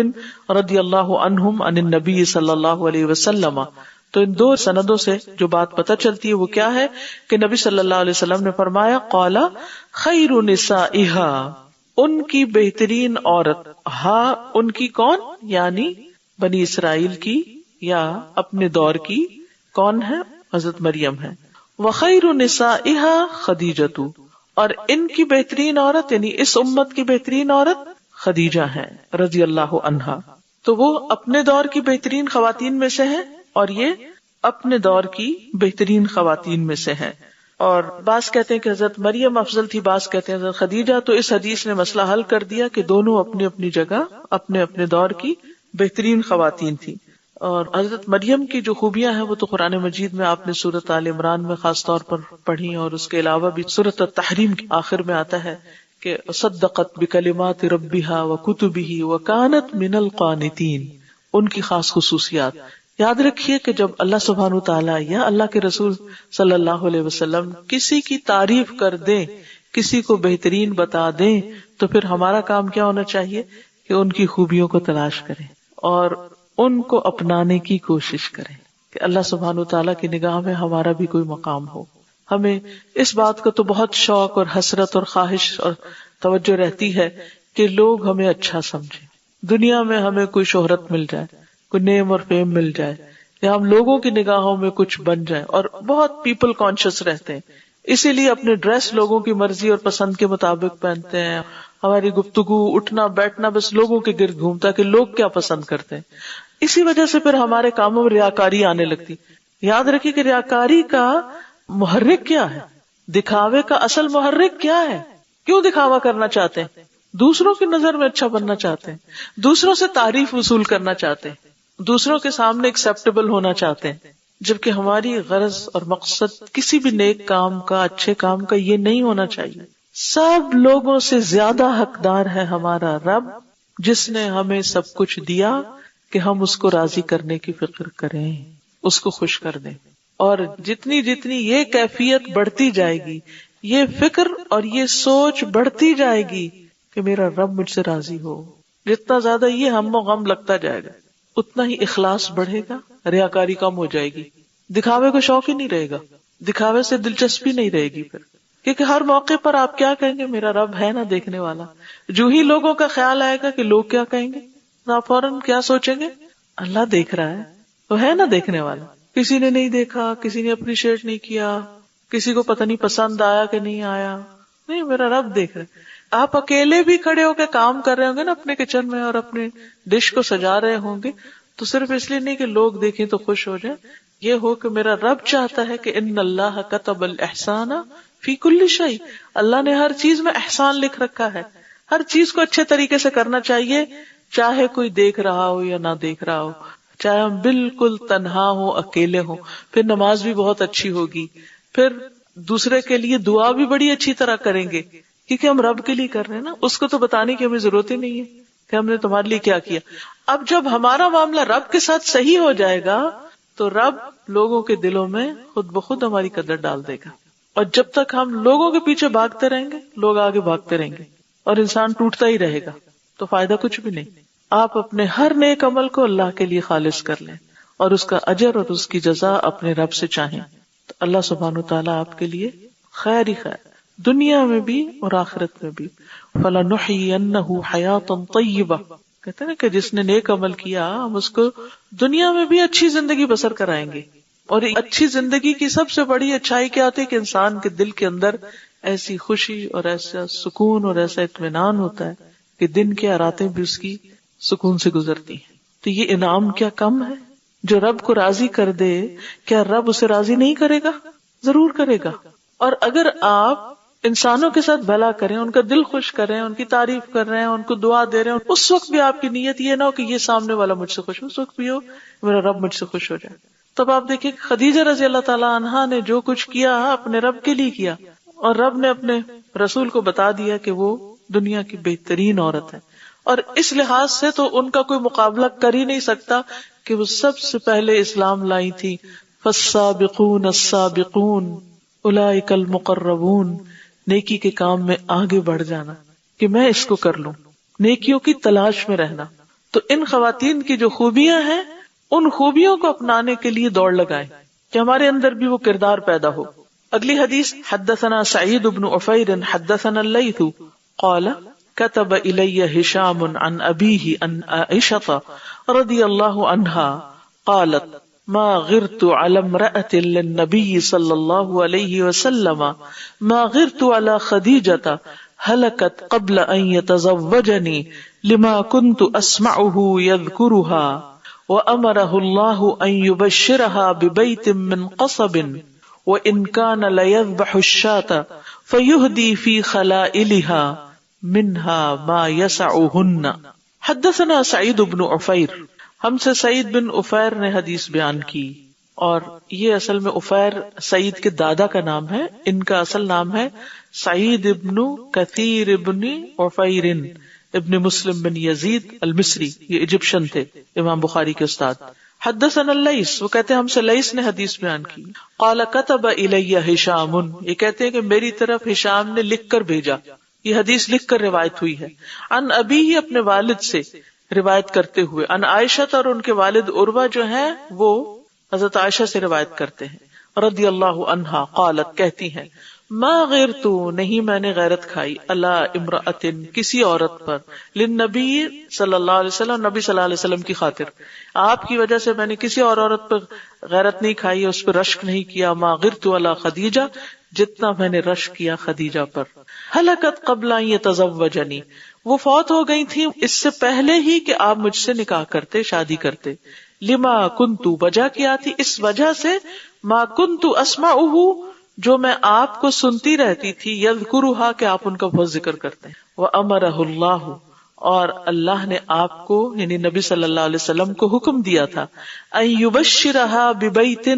رضی اللہ عنہم عن النبی صلی اللہ علیہ وسلم. تو ان 2 سندوں سے جو بات پتہ چلتی ہے وہ کیا ہے کہ نبی صلی اللہ علیہ وسلم نے فرمایا قال خیر نسائها، ان کی بہترین عورت، ہاں ان کی کون، یعنی بنی اسرائیل کی یا اپنے دور کی، کون ہے، حضرت مریم ہے. وخیر نسائها خدیجہ، اور ان کی بہترین عورت یعنی اس امت کی بہترین عورت خدیجہ ہے رضی اللہ عنہا. تو وہ اپنے دور کی بہترین خواتین میں سے ہیں اور یہ اپنے دور کی بہترین خواتین میں سے ہیں. اور بعض کہتے ہیں کہ حضرت مریم افضل تھی، بعض کہتے ہیں حضرت خدیجہ. تو اس حدیث نے مسئلہ حل کر دیا کہ دونوں اپنی اپنی جگہ اپنے اپنے دور کی بہترین خواتین تھی. اور حضرت مریم کی جو خوبیاں ہیں وہ تو قرآن مجید میں آپ نے سورۃ آل عمران میں خاص طور پر پڑھی، اور اس کے علاوہ بھی سورۃ التحریم کے آخر میں آتا ہے کہ صدقت بکلمات ربها وکتبہ وکانت من القانتین. ان کی خاص خصوصیات یاد رکھیے کہ جب اللہ سبحانہ وتعالیٰ یا اللہ کے رسول صلی اللہ علیہ وسلم کسی کی تعریف کر دیں، کسی کو بہترین بتا دیں، تو پھر ہمارا کام کیا ہونا چاہیے کہ ان کی خوبیوں کو تلاش کریں اور ان کو اپنانے کی کوشش کریں کہ اللہ سبحانہ وتعالیٰ کی نگاہ میں ہمارا بھی کوئی مقام ہو. ہمیں اس بات کا تو بہت شوق اور حسرت اور خواہش اور توجہ رہتی ہے کہ لوگ ہمیں اچھا سمجھیں، دنیا میں ہمیں کوئی شہرت مل جائے، کوئی نیم اور فیم مل جائے، یا ہم لوگوں کی نگاہوں میں کچھ بن جائیں. اور بہت پیپل کانشیس رہتے ہیں، اسی لیے اپنے ڈریس لوگوں کی مرضی اور پسند کے مطابق پہنتے ہیں. ہماری گفتگو، اٹھنا بیٹھنا بس لوگوں کے گرد گھومتا ہے کہ لوگ کیا پسند کرتے ہیں. اسی وجہ سے پھر ہمارے کاموں میں ریاکاری آنے لگتی. یاد رکھیے کہ ریاکاری کا محرک کیا ہے، دکھاوے کا اصل محرک کیا ہے. کیوں دکھاوا کرنا چاہتے ہیں؟ دوسروں کی نظر میں اچھا بننا چاہتے ہیں، دوسروں سے تعریف وصول کرنا چاہتے ہیں، دوسروں کے سامنے ایکسیپٹیبل ہونا چاہتے ہیں، جبکہ ہماری غرض اور مقصد کسی بھی نیک کام کا، اچھے کام کا یہ نہیں ہونا چاہیے. سب لوگوں سے زیادہ حقدار ہے ہمارا رب، جس نے ہمیں سب کچھ دیا کہ ہم اس کو راضی کرنے کی فکر کریں، اس کو خوش کر دیں. اور جتنی جتنی یہ کیفیت بڑھتی جائے گی، یہ فکر اور یہ سوچ بڑھتی جائے گی کہ میرا رب مجھ سے راضی ہو، جتنا زیادہ یہ ہم و غم لگتا جائے گا اتنا ہی اخلاص بڑھے گا، ریاکاری کم ہو جائے گی، دکھاوے کو شوق ہی نہیں رہے گا، دکھاوے سے دلچسپی نہیں رہے گی پھر، کیونکہ ہر موقع پر آپ کیا کہیں گے؟ میرا رب ہے نا دیکھنے والا. جو ہی لوگوں کا خیال آئے گا کہ لوگ کیا کہیں گے، آپ فوراً کیا سوچیں گے؟ اللہ دیکھ رہا ہے، وہ ہے نا دیکھنے والا. کسی نے نہیں دیکھا، کسی نے اپریشیٹ نہیں کیا، کسی کو پتہ نہیں پسند آیا کہ نہیں آیا، نہیں، میرا رب دیکھ رہا ہے. آپ اکیلے بھی کھڑے ہو کے کام کر رہے ہوں گے نا اپنے کچن میں اور اپنے ڈش کو سجا رہے ہوں گے، تو صرف اس لیے نہیں کہ لوگ دیکھیں تو خوش ہو جائیں، یہ ہو کہ میرا رب چاہتا ہے کہ ان اللہ کتب الاحسان فی کل شیء، اللہ نے ہر چیز میں احسان لکھ رکھا ہے، ہر چیز کو اچھے طریقے سے کرنا چاہیے، چاہے کوئی دیکھ رہا ہو یا نہ دیکھ رہا ہو، چاہے ہم بالکل تنہا ہو، اکیلے ہوں، پھر نماز بھی بہت اچھی ہوگی، پھر دوسرے کے لیے دعا بھی بڑی اچھی طرح کریں گے، کیونکہ ہم رب کے لیے کر رہے ہیں نا، اس کو تو بتانے کی ہمیں ضرورت ہی نہیں ہے کہ ہم نے تمہارے لیے کیا کیا. اب جب ہمارا معاملہ رب کے ساتھ صحیح ہو جائے گا تو رب لوگوں کے دلوں میں خود بخود ہماری قدر ڈال دے گا. اور جب تک ہم لوگوں کے پیچھے بھاگتے رہیں گے، لوگ آگے بھاگتے رہیں گے اور انسان ٹوٹتا ہی رہے گا، تو فائدہ کچھ بھی نہیں. آپ اپنے ہر نیک عمل کو اللہ کے لیے خالص کر لیں اور اس کا اجر اور اس کی جزا اپنے رب سے چاہیں، تو اللہ سبحانہ وتعالیٰ آپ کے لیے خیر ہی خیر، دنیا میں بھی اور آخرت میں بھی. فَلَنُحْيِيَنَّهُ حَيَاةً طَيِّبَةً، کہتے ہیں کہ جس نے نیک عمل کیا ہم اس کو دنیا میں بھی اچھی زندگی بسر کرائیں گے. اور اچھی زندگی کی سب سے بڑی اچھائی کیا ہوتی ہے کہ انسان کے دل کے اندر ایسی خوشی اور ایسا سکون اور ایسا اطمینان ہوتا ہے کہ دن کی راتیں بھی اس کی سکون سے گزرتی ہیں. تو یہ انعام کیا کم ہے؟ جو رب کو راضی کر دے، کیا رب اسے راضی نہیں کرے گا؟ ضرور کرے گا. اور اگر آپ انسانوں کے ساتھ بھلا کریں، ان کا دل خوش کریں، ان کی تعریف کر رہے ہیں، ان کو دعا دے رہے ہیں، اس وقت بھی آپ کی نیت یہ نہ ہو کہ یہ سامنے والا مجھ سے خوش ہو، اس وقت بھی ہو میرا رب مجھ سے خوش ہو جائے. تب آپ دیکھیں خدیجہ رضی اللہ تعالیٰ عنہا نے جو کچھ کیا اپنے رب کے لیے کیا، اور رب نے اپنے رسول کو بتا دیا کہ وہ دنیا کی بہترین عورت ہے. اور اس لحاظ سے تو ان کا کوئی مقابلہ کر ہی نہیں سکتا کہ وہ سب سے پہلے اسلام لائی تھی. فالسابقون السابقون اولئک المقربون، نیکی کے کام میں آگے بڑھ جانا کہ میں اس کو کر لوں، نیکیوں کی تلاش میں رہنا. تو ان خواتین کی جو خوبیاں ہیں ان خوبیوں کو اپنانے کے لیے دوڑ لگائیں کہ ہمارے اندر بھی وہ کردار پیدا ہو. اگلی حدیث، حدثنا سعید بن عفیر حدثنا اللیث قال كتب الی ہشام عن ابیہ عن عائشہ رضی اللہ عنہا قالت ما غرت على امرأة للنبي صلى الله عليه وسلم ما غرت على خديجة هلكت قبل أن يتزوجني لما كنت أسمعه يذكرها وأمره الله أن يبشرها ببيت من قصب وإن كان ليذبح الشاة فيهدي في خلائلها منها ما يسعهن. حدثنا سعید بن عفیر، ہم سے سعید بن عفیر نے حدیث بیان کی، اور یہ اصل میں عفیر سعید کے دادا کا نام ہے، ان کا اصل نام ہے سعید ابن کثیر ابن عفیر ابن مسلم بن یزید المصری، یہ ایجپشن تھے، امام بخاری کے استاد. حدثنا اللیث، وہ کہتے ہیں ہم سے لیث نے حدیث بیان کی. قال كتب الی ہشام، یہ کہتے ہیں کہ میری طرف ہشام نے لکھ کر بھیجا، یہ حدیث لکھ کر روایت ہوئی ہے. عن ابی، اپنے والد سے روایت کرتے ہوئے، عن عائشہ، اور ان کے والد عروہ جو ہیں وہ حضرت عائشہ سے روایت کرتے ہیں رضی اللہ عنہا. قالت، کہتی ہیں، ما غیرت، نہیں میں نے غیرت کھائی، علی امرأۃ، کسی عورت پر، للنبی صلی اللہ علیہ وسلم، نبی صلی اللہ علیہ وسلم کی خاطر، آپ کی وجہ سے میں نے کسی اور عورت پر غیرت نہیں کھائی، اس پر رشک نہیں کیا. ما غیرت علی خدیجہ، جتنا میں نے رشک کیا خدیجہ پر. ہلکت قبل ان یتزوجنی، وہ فوت ہو گئی تھی اس سے پہلے ہی کہ آپ مجھ سے نکاح کرتے، شادی کرتے. لما کنتو، وجہ کیا تھی، اس وجہ سے، ما کنتو اسمعہ، جو میں آپ کو سنتی رہتی تھی، یذکرھا، کہ آپ ان کا بہت ذکر کرتے ہیں. وامرہ اللہ، اور اللہ نے آپ کو یعنی نبی صلی اللہ علیہ وسلم کو حکم دیا تھا، ان یبشرھا ببیت،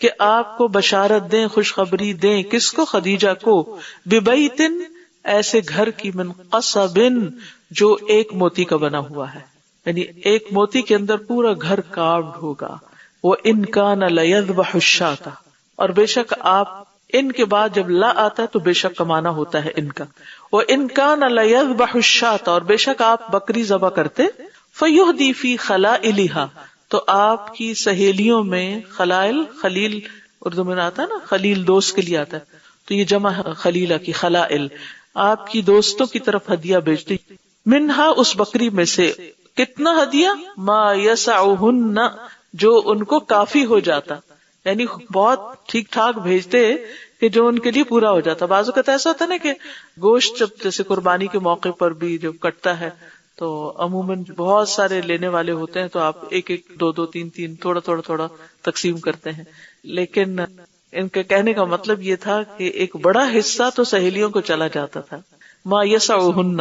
کہ آپ کو بشارت دیں، خوشخبری دیں، کس کو، خدیجہ کو، ببیت، ایسے گھر کی من قصب جو ایک موتی کا بنا ہوا ہے، یعنی ایک موتی کے اندر پورا گھر کارڈ ہوگا. وَإِنْ كَانَ لَيَذْبَحُ الشَّاةَ، اور بے شک آپ ان کے بعد جب لا آتا ہے تو بے شک کا معنی ہوتا ہے ان کا. وَإِنْ كَانَ لَيَذْبَحُ الشَّاةَ، اور بے شک آپ بکری ذبح کرتے. فَيُهْدِي فِي خَلَائِلِهَا، تو آپ کی سہیلیوں میں، خلائل خلیل اردو میں آتا ہے نا، خلیل دوست کے لیے آتا ہے، تو یہ جمع خلیلہ کی خلائل، آپ کی دوستوں کی طرف ہدیہ بھیجتی. منہا، اس بکری میں سے، کتنا ہدیہ؟ ما یسعہن، جو ان کو کافی ہو جاتا، یعنی بہت ٹھیک ٹھاک بھیجتے کہ جو ان کے لیے پورا ہو جاتا. بعض اوقات ایسا ہوتا ہے نا کہ گوشت جب جیسے قربانی کے موقع پر بھی جب کٹتا ہے تو عموماً بہت سارے لینے والے ہوتے ہیں، تو آپ ایک ایک دو دو تین تین تھوڑا تھوڑا تھوڑا تقسیم کرتے ہیں. لیکن ان کے کہنے کا مطلب یہ تھا کہ ایک بڑا حصہ تو سہیلیوں کو چلا جاتا تھا. ما یسعہن،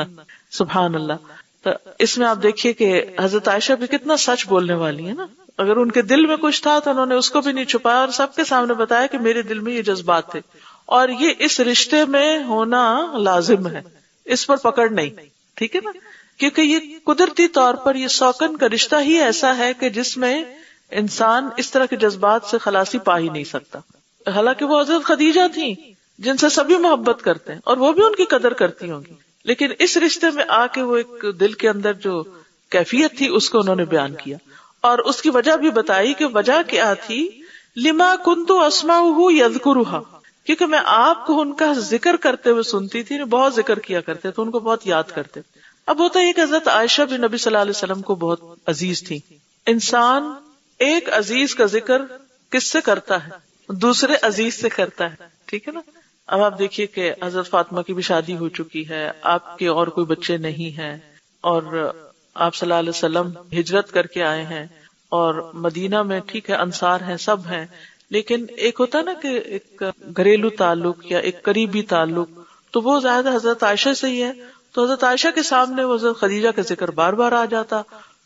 سبحان اللہ. تو اس میں آپ دیکھیے کہ حضرت عائشہ بھی کتنا سچ بولنے والی ہے نا. اگر ان کے دل میں کچھ تھا تو انہوں نے اس کو بھی نہیں چھپایا اور سب کے سامنے بتایا کہ میرے دل میں یہ جذبات تھے، اور یہ اس رشتے میں ہونا لازم ہے، اس پر پکڑ نہیں. ٹھیک ہے نا، کیونکہ یہ قدرتی طور پر یہ سوکن کا رشتہ ہی ایسا ہے کہ جس میں انسان اس طرح کے جذبات سے خلاصی پا ہی نہیں سکتا. حالانکہ وہ حضرت خدیجہ تھیں جن سے سبھی محبت کرتے ہیں اور وہ بھی ان کی قدر کرتی ہوں گی، لیکن اس رشتے میں آ کے وہ ایک دل کے اندر جو کیفیت تھی اس کو انہوں نے بیان کیا، اور اس کی وجہ بھی بتائی کہ وجہ کیا تھی. لما کنت اسمعہ یذکرھا، کیونکہ میں آپ کو ان کا ذکر کرتے ہوئے سنتی تھی، بہت ذکر کیا کرتے تو ان کو بہت یاد کرتے. اب ہوتا ہے کہ حضرت عائشہ بھی نبی صلی اللہ علیہ وسلم کو بہت عزیز تھی. انسان ایک عزیز کا ذکر کس سے کرتا ہے؟ دوسرے عزیز سے کرتا ہے. ٹھیک ہے نا. اب آپ دیکھیے کہ حضرت فاطمہ کی بھی شادی ہو چکی ہے، آپ کے اور کوئی بچے نہیں ہیں، اور آپ صلی اللہ علیہ وسلم ہجرت کر کے آئے ہیں، اور مدینہ میں ٹھیک ہے انصار ہیں، سب ہیں، لیکن ایک ہوتا ہے نا کہ ایک گھریلو تعلق یا ایک قریبی تعلق، تو وہ زیادہ حضرت عائشہ سے ہی ہے. تو حضرت عائشہ کے سامنے وہ حضرت خدیجہ کا ذکر بار بار آ جاتا،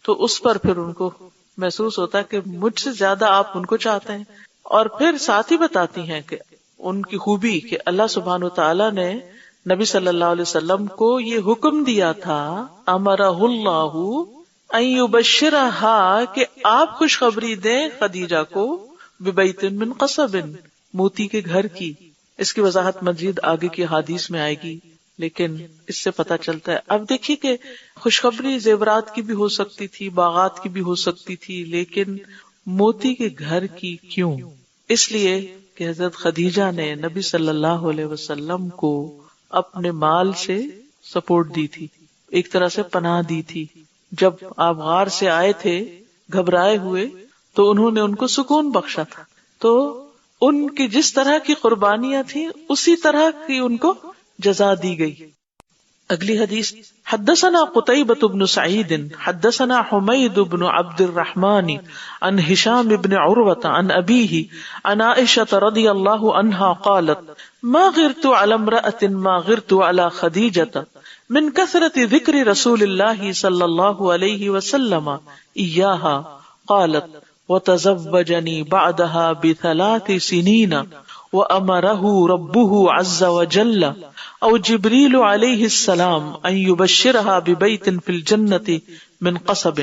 تو اس پر پھر ان کو محسوس ہوتا ہے کہ مجھ سے زیادہ آپ ان کو چاہتے ہیں. اور پھر ساتھ ہی بتاتی ہیں کہ ان کی خوبی کہ اللہ سبحانہ وتعالی نے نبی صلی اللہ علیہ وسلم کو یہ حکم دیا تھا، امرہ اللہ ان یبشرہا، کہ آپ خوشخبری دیں خدیجہ کو، ببیت من قصب، موتی کے گھر کی. اس کی وضاحت مزید آگے کی حدیث میں آئے گی، لیکن اس سے پتہ چلتا ہے. اب دیکھیے کہ خوشخبری زیورات کی بھی ہو سکتی تھی، باغات کی بھی ہو سکتی تھی، لیکن موتی کے گھر کی کیوں؟ اس لیے کہ حضرت خدیجہ نے نبی صلی اللہ علیہ وسلم کو اپنے مال سے سپورٹ دی تھی، ایک طرح سے پناہ دی تھی. جب آپ غار سے آئے تھے گھبرائے ہوئے تو انہوں نے ان کو سکون بخشا تھا. تو ان کی جس طرح کی قربانیاں تھیں اسی طرح کی ان کو جزا دی گئی. اگلی حدیث، حدثنا قتيبة بن سعيد حدثنا حميد بن عبد الرحمن عن هشام بن عروة عن أبيه عن عائشة رضي الله عنها قالت ما غرت على امرأة ما غرت على خديجة من كثرة ذكر رسول الله صلى الله عليه وسلم إياها قالت وتزوجني بعدها ب3 سنين وأمره ربه عز وجل او جبریل علیہ السلام ان یبشرها ببیت فی الجنت من قصب.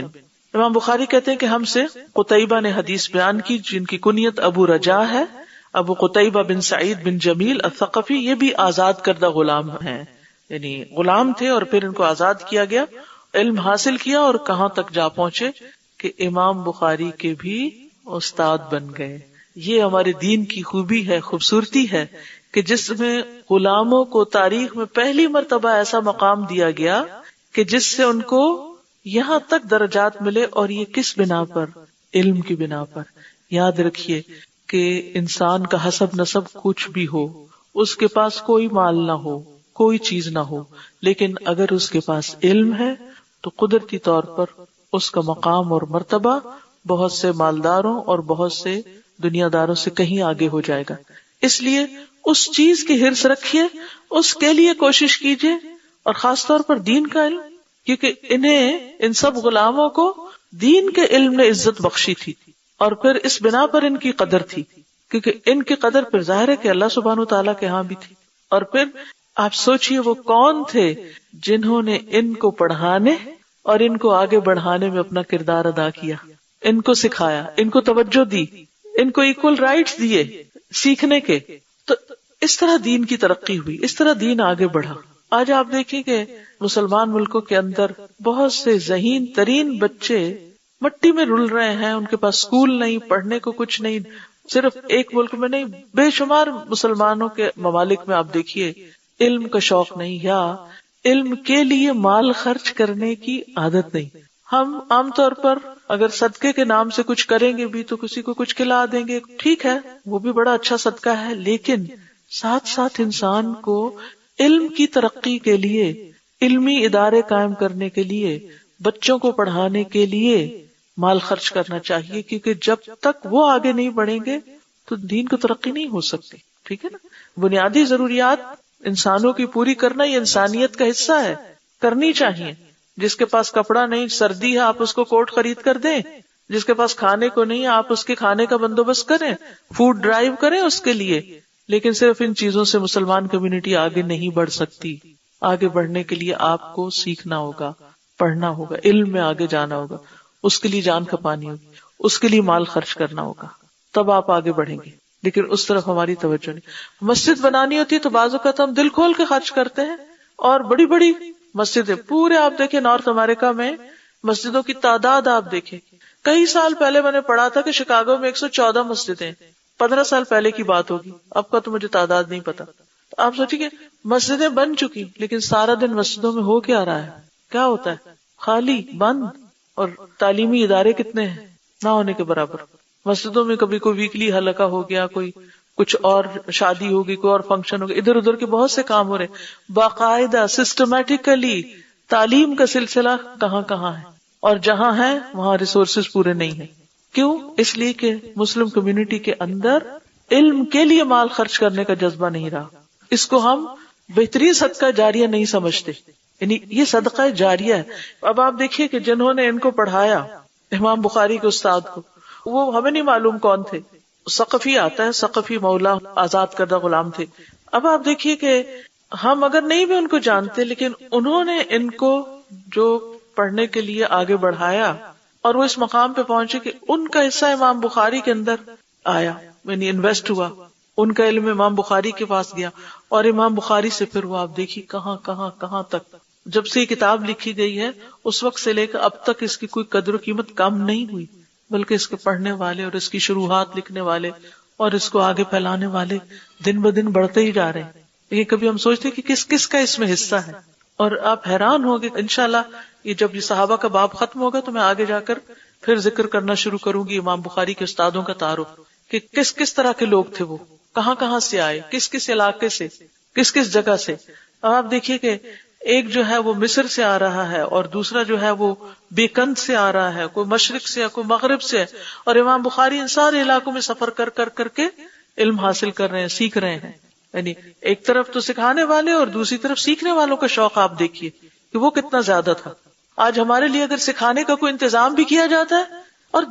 امام بخاری کہتے ہیں کہ ہم سے قتیبہ نے حدیث بیان کی جن کی کنیت ابو رجا ہے. ابو قتیبہ بن سعید بن جمیل الثقفی، یہ بھی آزاد کردہ غلام ہیں، یعنی غلام تھے اور پھر ان کو آزاد کیا گیا، علم حاصل کیا اور کہاں تک جا پہنچے کہ امام بخاری کے بھی استاد بن گئے. یہ ہمارے دین کی خوبی ہے، خوبصورتی ہے کہ جس میں غلاموں کو تاریخ میں پہلی مرتبہ ایسا مقام دیا گیا کہ جس سے ان کو یہاں تک درجات ملے، اور یہ کس بنا پر؟ علم کی بنا پر. یاد رکھیے کہ انسان کا حسب نسب کچھ بھی ہو، اس کے پاس کوئی مال نہ ہو، کوئی چیز نہ ہو، لیکن اگر اس کے پاس علم ہے تو قدرتی طور پر اس کا مقام اور مرتبہ بہت سے مالداروں اور بہت سے دنیا داروں سے کہیں آگے ہو جائے گا. اس لیے اس چیز کی حرص رکھیے، اس کے لیے کوشش کیجیے، اور خاص طور پر دین کا علم، کیونکہ ان سب غلاموں کو دین کے علم نے عزت بخشی تھی، اور پھر اس بنا پر ان کی قدر تھی، کیونکہ ان کی قدر پھر ظاہر ہے کہ اللہ سبحانہ تعالیٰ کے ہاں بھی تھی، اور پھر آپ سوچئے وہ کون تھے جنہوں نے ان کو پڑھانے اور ان کو آگے بڑھانے میں اپنا کردار ادا کیا، ان کو سکھایا، ان کو توجہ دی، ان کو ایکول رائٹس دیے سیکھنے کے. تو اس طرح دین کی ترقی ہوئی، اس طرح دین آگے بڑھا. آج آپ دیکھیں کہ مسلمان ملکوں کے اندر بہت سے ذہین ترین بچے مٹی میں رل رہے ہیں، ان کے پاس اسکول نہیں، پڑھنے کو کچھ نہیں. صرف ایک ملک میں نہیں، بے شمار مسلمانوں کے ممالک میں آپ دیکھیے علم کا شوق نہیں، یا علم کے لیے مال خرچ کرنے کی عادت نہیں. ہم عام طور پر اگر صدقے کے نام سے کچھ کریں گے بھی تو کسی کو کچھ کھلا دیں گے، ٹھیک ہے، وہ بھی بڑا اچھا صدقہ ہے، لیکن ساتھ ساتھ انسان کو علم کی ترقی کے لیے، علمی ادارے قائم کرنے کے لیے، بچوں کو پڑھانے کے لیے مال خرچ کرنا چاہیے، کیونکہ جب تک وہ آگے نہیں بڑھیں گے تو دین کو ترقی نہیں ہو سکتی. ٹھیک ہے نا؟ بنیادی ضروریات انسانوں کی پوری کرنا یہ انسانیت کا حصہ ہے، کرنی چاہیے. جس کے پاس کپڑا نہیں، سردی ہے، آپ اس کو کوٹ خرید کر دیں. جس کے پاس کھانے کو نہیں، آپ اس کے کھانے کا بندوبست کریں، فوڈ ڈرائیو کریں اس کے لیے. لیکن صرف ان چیزوں سے مسلمان کمیونٹی آگے نہیں بڑھ سکتی. آگے بڑھنے کے لیے آپ کو سیکھنا ہوگا، پڑھنا ہوگا، علم میں آگے جانا ہوگا، اس کے لیے جان کھپانی ہوگی، اس کے لیے مال خرچ کرنا ہوگا، تب آپ آگے بڑھیں گے. لیکن اس طرف ہماری توجہ نہیں. مسجد بنانی ہوتی ہے تو بعض اوقات ہم دل کھول کے خرچ کرتے ہیں، اور بڑی بڑی مسجدیں پورے آپ دیکھیں نارتھ امریکہ میں مسجدوں کی تعداد آپ دیکھیں. کئی سال پہلے میں نے پڑھا تھا کہ شکاگو میں 114 مسجدیں، 15 سال پہلے کی بات ہوگی، اب کا تو مجھے تعداد نہیں پتا. تو آپ سوچیں کہ مسجدیں بن چکی، لیکن سارا دن مسجدوں میں ہو کیا رہا ہے؟ کیا ہوتا ہے؟ خالی، بند. اور تعلیمی ادارے کتنے ہیں؟ نہ ہونے کے برابر. مسجدوں میں کبھی کوئی ویکلی حلقہ ہو گیا، کوئی کچھ اور شادی ہوگی، کوئی اور فنکشن ہوگا، ادھر ادھر کے بہت سے کام ہو رہے. باقاعدہ سسٹمیٹیکلی تعلیم کا سلسلہ کہاں کہاں ہے، اور جہاں ہے وہاں ریسورسز پورے نہیں ہیں. کیوں؟ اس لیے کہ مسلم کمیونٹی کے اندر علم کے لیے مال خرچ کرنے کا جذبہ نہیں رہا. اس کو ہم بہترین صدقہ جاریہ نہیں سمجھتے، یعنی یہ صدقہ جاریہ ہے. اب آپ دیکھیے کہ جنہوں نے ان کو پڑھایا، امام بخاری کے استاد کو، وہ ہمیں نہیں معلوم کون تھے. ثقفی آتا ہے، ثقفی مولا، آزاد کردہ غلام تھے. اب آپ دیکھیے کہ ہم اگر نہیں بھی ان کو جانتے، لیکن انہوں نے ان کو جو پڑھنے کے لیے آگے بڑھایا اور وہ اس مقام پہ پہنچے کہ ان کا حصہ امام بخاری کے اندر آیا، یعنی انویسٹ ہوا، ان کا علم امام بخاری کے پاس گیا، اور امام بخاری سے پھر وہ آپ دیکھیے کہاں تک. جب سے یہ کتاب لکھی گئی ہے اس وقت سے لے کر اب تک اس کی کوئی قدر و قیمت کم نہیں ہوئی، بلکہ اس کے پڑھنے والے اور اس کی شروحات لکھنے والے اور اس کو آگے پھیلانے والے دن بدن بڑھتے ہی جا رہے ہیں. یہ کبھی ہم سوچتے کہ کس کس کا اس میں حصہ ہے، اور آپ حیران ہوگے. انشاءاللہ یہ جب یہ صحابہ کا باب ختم ہوگا تو میں آگے جا کر پھر ذکر کرنا شروع کروں گی امام بخاری کے استادوں کا تعارف، کہ کس کس طرح کے لوگ تھے، وہ کہاں سے آئے، کس کس علاقے سے، کس کس جگہ سے. اب آپ دیکھیے کہ ایک جو ہے وہ مصر سے آ رہا ہے، اور دوسرا جو ہے وہ بیکند سے آ رہا ہے، کوئی مشرق سے ہے، کوئی مغرب سے ہے، اور امام بخاری ان سارے علاقوں میں سفر کر کے علم حاصل کر رہے ہیں، سیکھ رہے ہیں. یعنی ایک طرف تو سکھانے والے اور دوسری طرف سیکھنے والوں کا شوق آپ دیکھیے کہ وہ کتنا زیادہ تھا. آج ہمارے لیے اگر سکھانے کا کوئی انتظام بھی کیا جاتا ہے اور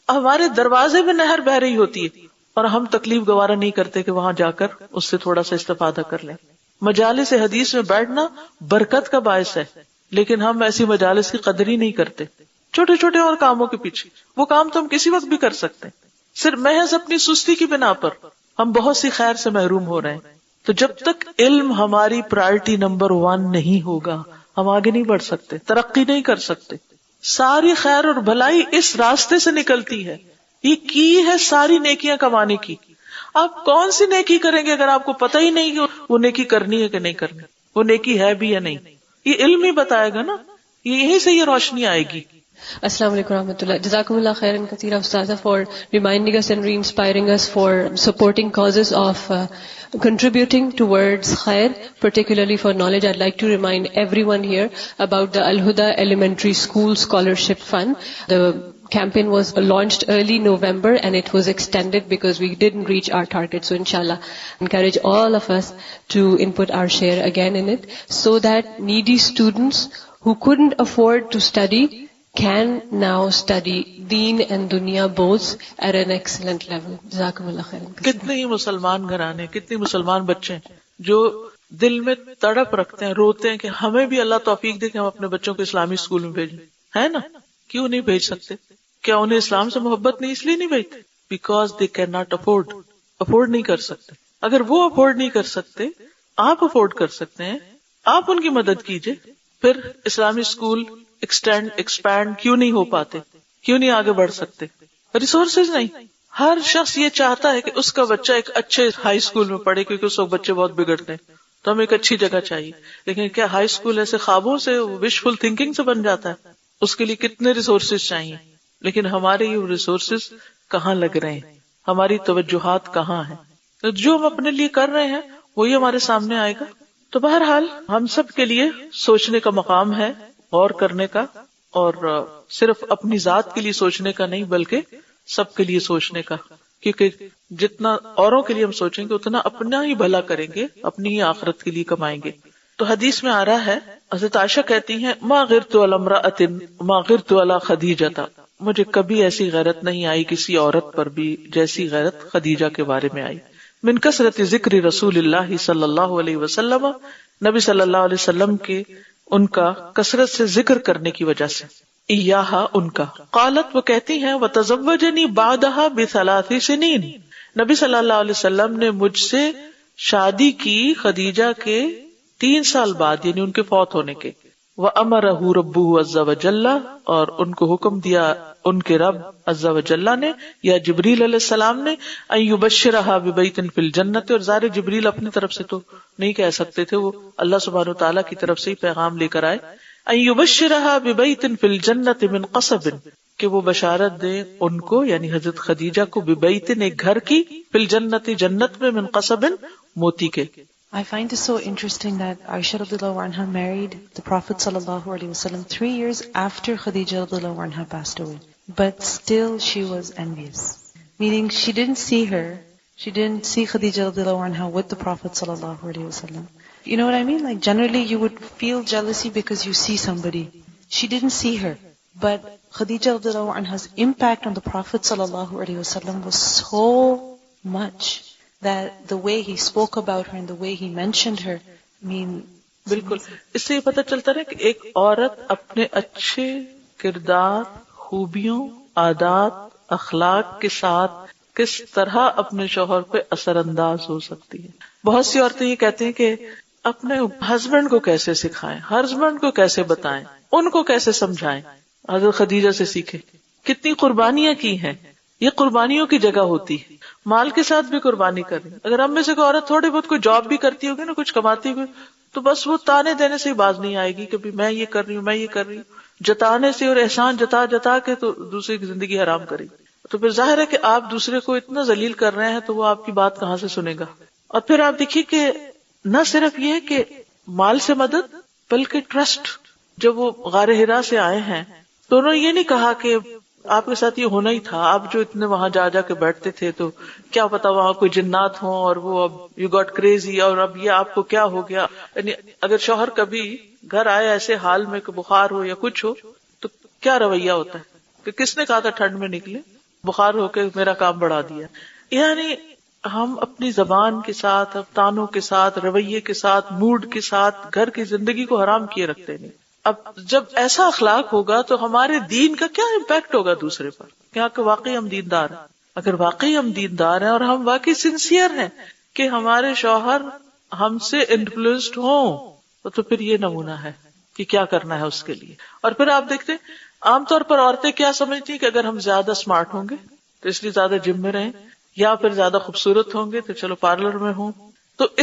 ہمارے دروازے میں نہر بہ رہی ہوتی ہے اور ہم تکلیف گوارا نہیں کرتے کہ وہاں جا کر اس سے تھوڑا سا استفادہ کر لیں. مجالس حدیث میں بیٹھنا برکت کا باعث ہے، لیکن ہم ایسی مجالس کی قدر ہی نہیں کرتے. چھوٹے چھوٹے اور کاموں کے پیچھے، وہ کام تو ہم کسی وقت بھی کر سکتے ہیں، صرف محض اپنی سستی کی بنا پر ہم بہت سی خیر سے محروم ہو رہے ہیں. تو جب تک علم ہماری پرائرٹی نمبر 1 نہیں ہوگا ہم آگے نہیں بڑھ سکتے، ترقی نہیں کر سکتے. ساری خیر اور بھلائی اس راستے سے نکلتی ہے، یہ کی ہے ساری نیکیاں کمانے کی. آپ کون سی نیکی کریں گے اگر آپ کو پتہ ہی نہیں کہ وہ نیکی کرنی ہے کہ نہیں کرنی، وہ نیکی ہے بھی یا نہیں؟ یہ علم ہی بتائے گا نا، یہیں سے یہ روشنی آئے گی. Assalamu alaikum warahmatullah. Jazakumullah khairan katheera Ustaza for reminding us and re-inspiring us for supporting causes of contributing towards khair, particularly for knowledge. I'd like to remind everyone here about the Al-Huda Elementary School Scholarship Fund. The campaign was launched early November and it was extended because we didn't reach our target. So inshallah, encourage all of us to input our share again in it so that needy students who couldn't afford to study can now study deen and dunya both at an excellent level. Jazakumullah khairan. کتنے ہی مسلمان گھرانے، کتنے مسلمان بچے جو دل میں تڑپ رکھتے ہیں، روتے ہیں کہ ہمیں بھی اللہ توفیق دے کہ ہم اپنے بچوں کو اسلامی اسکول میں بھیجیں، ہے نا؟ کیوں نہیں بھیج سکتے؟ کیا انہیں اسلام سے محبت نہیں اس لیے نہیں بھیجتے؟ Because they can not afford نہیں کر سکتے. اگر وہ افورڈ نہیں کر سکتے، آپ افورڈ کر سکتے ہیں، آپ ان کی مدد کیجئے. پھر اسلامی اسکول ایکسپینڈ کیوں نہیں ہو پاتے؟ کیوں نہیں آگے بڑھ سکتے؟ ریسورسز نہیں. ہر شخص یہ چاہتا ہے کہ اس کا بچہ ایک اچھے ہائی اسکول میں پڑھے، کیونکہ اس وقت بچے بہت بگڑتے ہیں، تو ہمیں ایک اچھی جگہ چاہیے. لیکن کیا ہائی اسکول ایسے خوابوں سے، وشفل تھنکنگ سے بن جاتا ہے؟ اس کے لیے کتنے ریسورسز چاہیے. لیکن ہمارے یہ ریسورسز کہاں لگ رہے ہیں؟ ہماری توجہات کہاں ہیں؟ تو جو ہم اپنے لیے کر رہے ہیں وہی ہمارے سامنے آئے گا. تو بہرحال ہم سب کے لیے سوچنے کا مقام ہے، غور کرنے کا، اور صرف اپنی ذات کے لیے سوچنے کا نہیں بلکہ سب کے لیے سوچنے کا. کیونکہ جتنا اوروں کے لیے ہم سوچیں گے اتنا اپنا ہی بھلا کریں گے، اپنی ہی آخرت کے لیے کمائیں گے. تو حدیث میں آ رہا ہے، حضرت عائشہ کہتی ہیں ما غرت علی امرأۃ ما غرت علی خدیجہ، مجھے کبھی ایسی غیرت نہیں آئی کسی عورت پر بھی جیسی غیرت خدیجہ کے بارے میں آئی. من کثرت ذکر رسول اللہ صلی اللہ علیہ وسلم، نبی صلی اللہ علیہ وسلم کے ان کا کثرت سے ذکر کرنے کی وجہ سے. ایہا ان کا، قالت وہ کہتی ہیں وتزوجنی بعدہا بثلاث سنین، نبی صلی اللہ علیہ وسلم نے مجھ سے شادی کی خدیجہ کے 3 سال بعد، یعنی ان کے فوت ہونے کے. وَأَمَرَهُ رَبُّهُ عَزَّ وَجَلَّ، اور ان کو حکم دیا ان کے رب عز و جل نے یا جبریل علیہ السلام نے، ان یبشرها ببیت فی الجنت، اور ظاہر جبریل اپنی طرف سے تو نہیں کہہ سکتے تھے، وہ اللہ سبحانہ وتعالیٰ کی طرف سے ہی پیغام لے کر آئے. ان یبشرها ببیت فی الجنت من قصب، کہ وہ بشارت دے ان کو یعنی حضرت خدیجہ کو ببیت ایک گھر کی، فی الجنت جنت میں، من قصب موتی کے. I find it so interesting that Aisha radiallahu anha married the Prophet sallallahu alaihi wasallam 3 years after Khadija radiallahu anha passed away. But still she was envious. Meaning she didn't see her. She didn't see Khadija radiallahu anha with the Prophet sallallahu alaihi wasallam. You know what I mean? Like generally you would feel jealousy because you see somebody. She didn't see her. But Khadija radiallahu anha's impact on the Prophet sallallahu alaihi wasallam was so much that the way he spoke about her and the way he mentioned her, I mean, بالکل اس سے یہ پتہ چلتا ہے کہ ایک عورت اپنے اچھے کردار، خوبیوں، عادات، اخلاق کے ساتھ کس طرح اپنے شوہر پہ اثر انداز ہو سکتی ہے. بہت سی عورتیں یہ کہتی ہیں کہ اپنے ہسبینڈ کو کیسے سکھائیں، ہسبینڈ کو کیسے بتائیں، ان کو کیسے سمجھائیں. حضرت خدیجہ سے سیکھیں، کتنی قربانیاں کی ہیں. یہ قربانیوں کی جگہ ہوتی ہے، مال کے ساتھ بھی قربانی کریں. اگر ہم میں سے کوئی عورت تھوڑی بہت کوئی جاب بھی کرتی ہوگی نا، کچھ کماتی ہوگی، تو بس وہ تانے دینے سے ہی باز نہیں آئے گی کہ میں یہ کر رہی ہوں، میں یہ کر رہی ہوں. جتانے سے اور احسان جتا جتا کے تو دوسرے کی زندگی حرام کرے گی. تو پھر ظاہر ہے کہ آپ دوسرے کو اتنا ذلیل کر رہے ہیں تو وہ آپ کی بات کہاں سے سنے گا. اور پھر آپ دیکھیے کہ نہ صرف یہ کہ مال سے مدد، بلکہ ٹرسٹ. جب وہ غار حرا سے آئے ہیں تو انہوں نے یہ نہیں کہا کہ آپ کے ساتھ یہ ہونا ہی تھا، آپ جو اتنے وہاں جا جا کے بیٹھتے تھے تو کیا پتا وہاں کوئی جنات ہوں اور وہ اب یو گاٹ کریزی اور اب یہ آپ کو کیا ہو گیا. یعنی اگر شوہر کبھی گھر آئے ایسے حال میں کہ بخار ہو یا کچھ ہو تو کیا رویہ ہوتا ہے کہ کس نے کہا تھا ٹھنڈ میں نکلے، بخار ہو کے میرا کام بڑھا دیا. یعنی ہم اپنی زبان کے ساتھ، افطانوں کے ساتھ، رویے کے ساتھ، موڈ کے ساتھ گھر کی زندگی کو حرام کیے رکھتے نہیں. اب جب ایسا اخلاق ہوگا تو ہمارے دین کا کیا امپیکٹ ہوگا دوسرے پر، کیا کہ واقعی ہم دیندار ہیں. اگر واقعی ہم دیندار ہیں اور ہم واقعی سنسیئر ہیں کہ ہمارے شوہر ہم سے انفلوئنسڈ ہوں تو پھر یہ نمونہ ہے کہ کیا کرنا ہے اس کے لیے. اور پھر آپ دیکھتے عام طور پر عورتیں کیا سمجھتی ہیں کہ اگر ہم زیادہ اسمارٹ ہوں گے تو اس لیے زیادہ جم میں رہیں، یا پھر زیادہ خوبصورت ہوں گے تو چلو پارلر میں ہوں. تو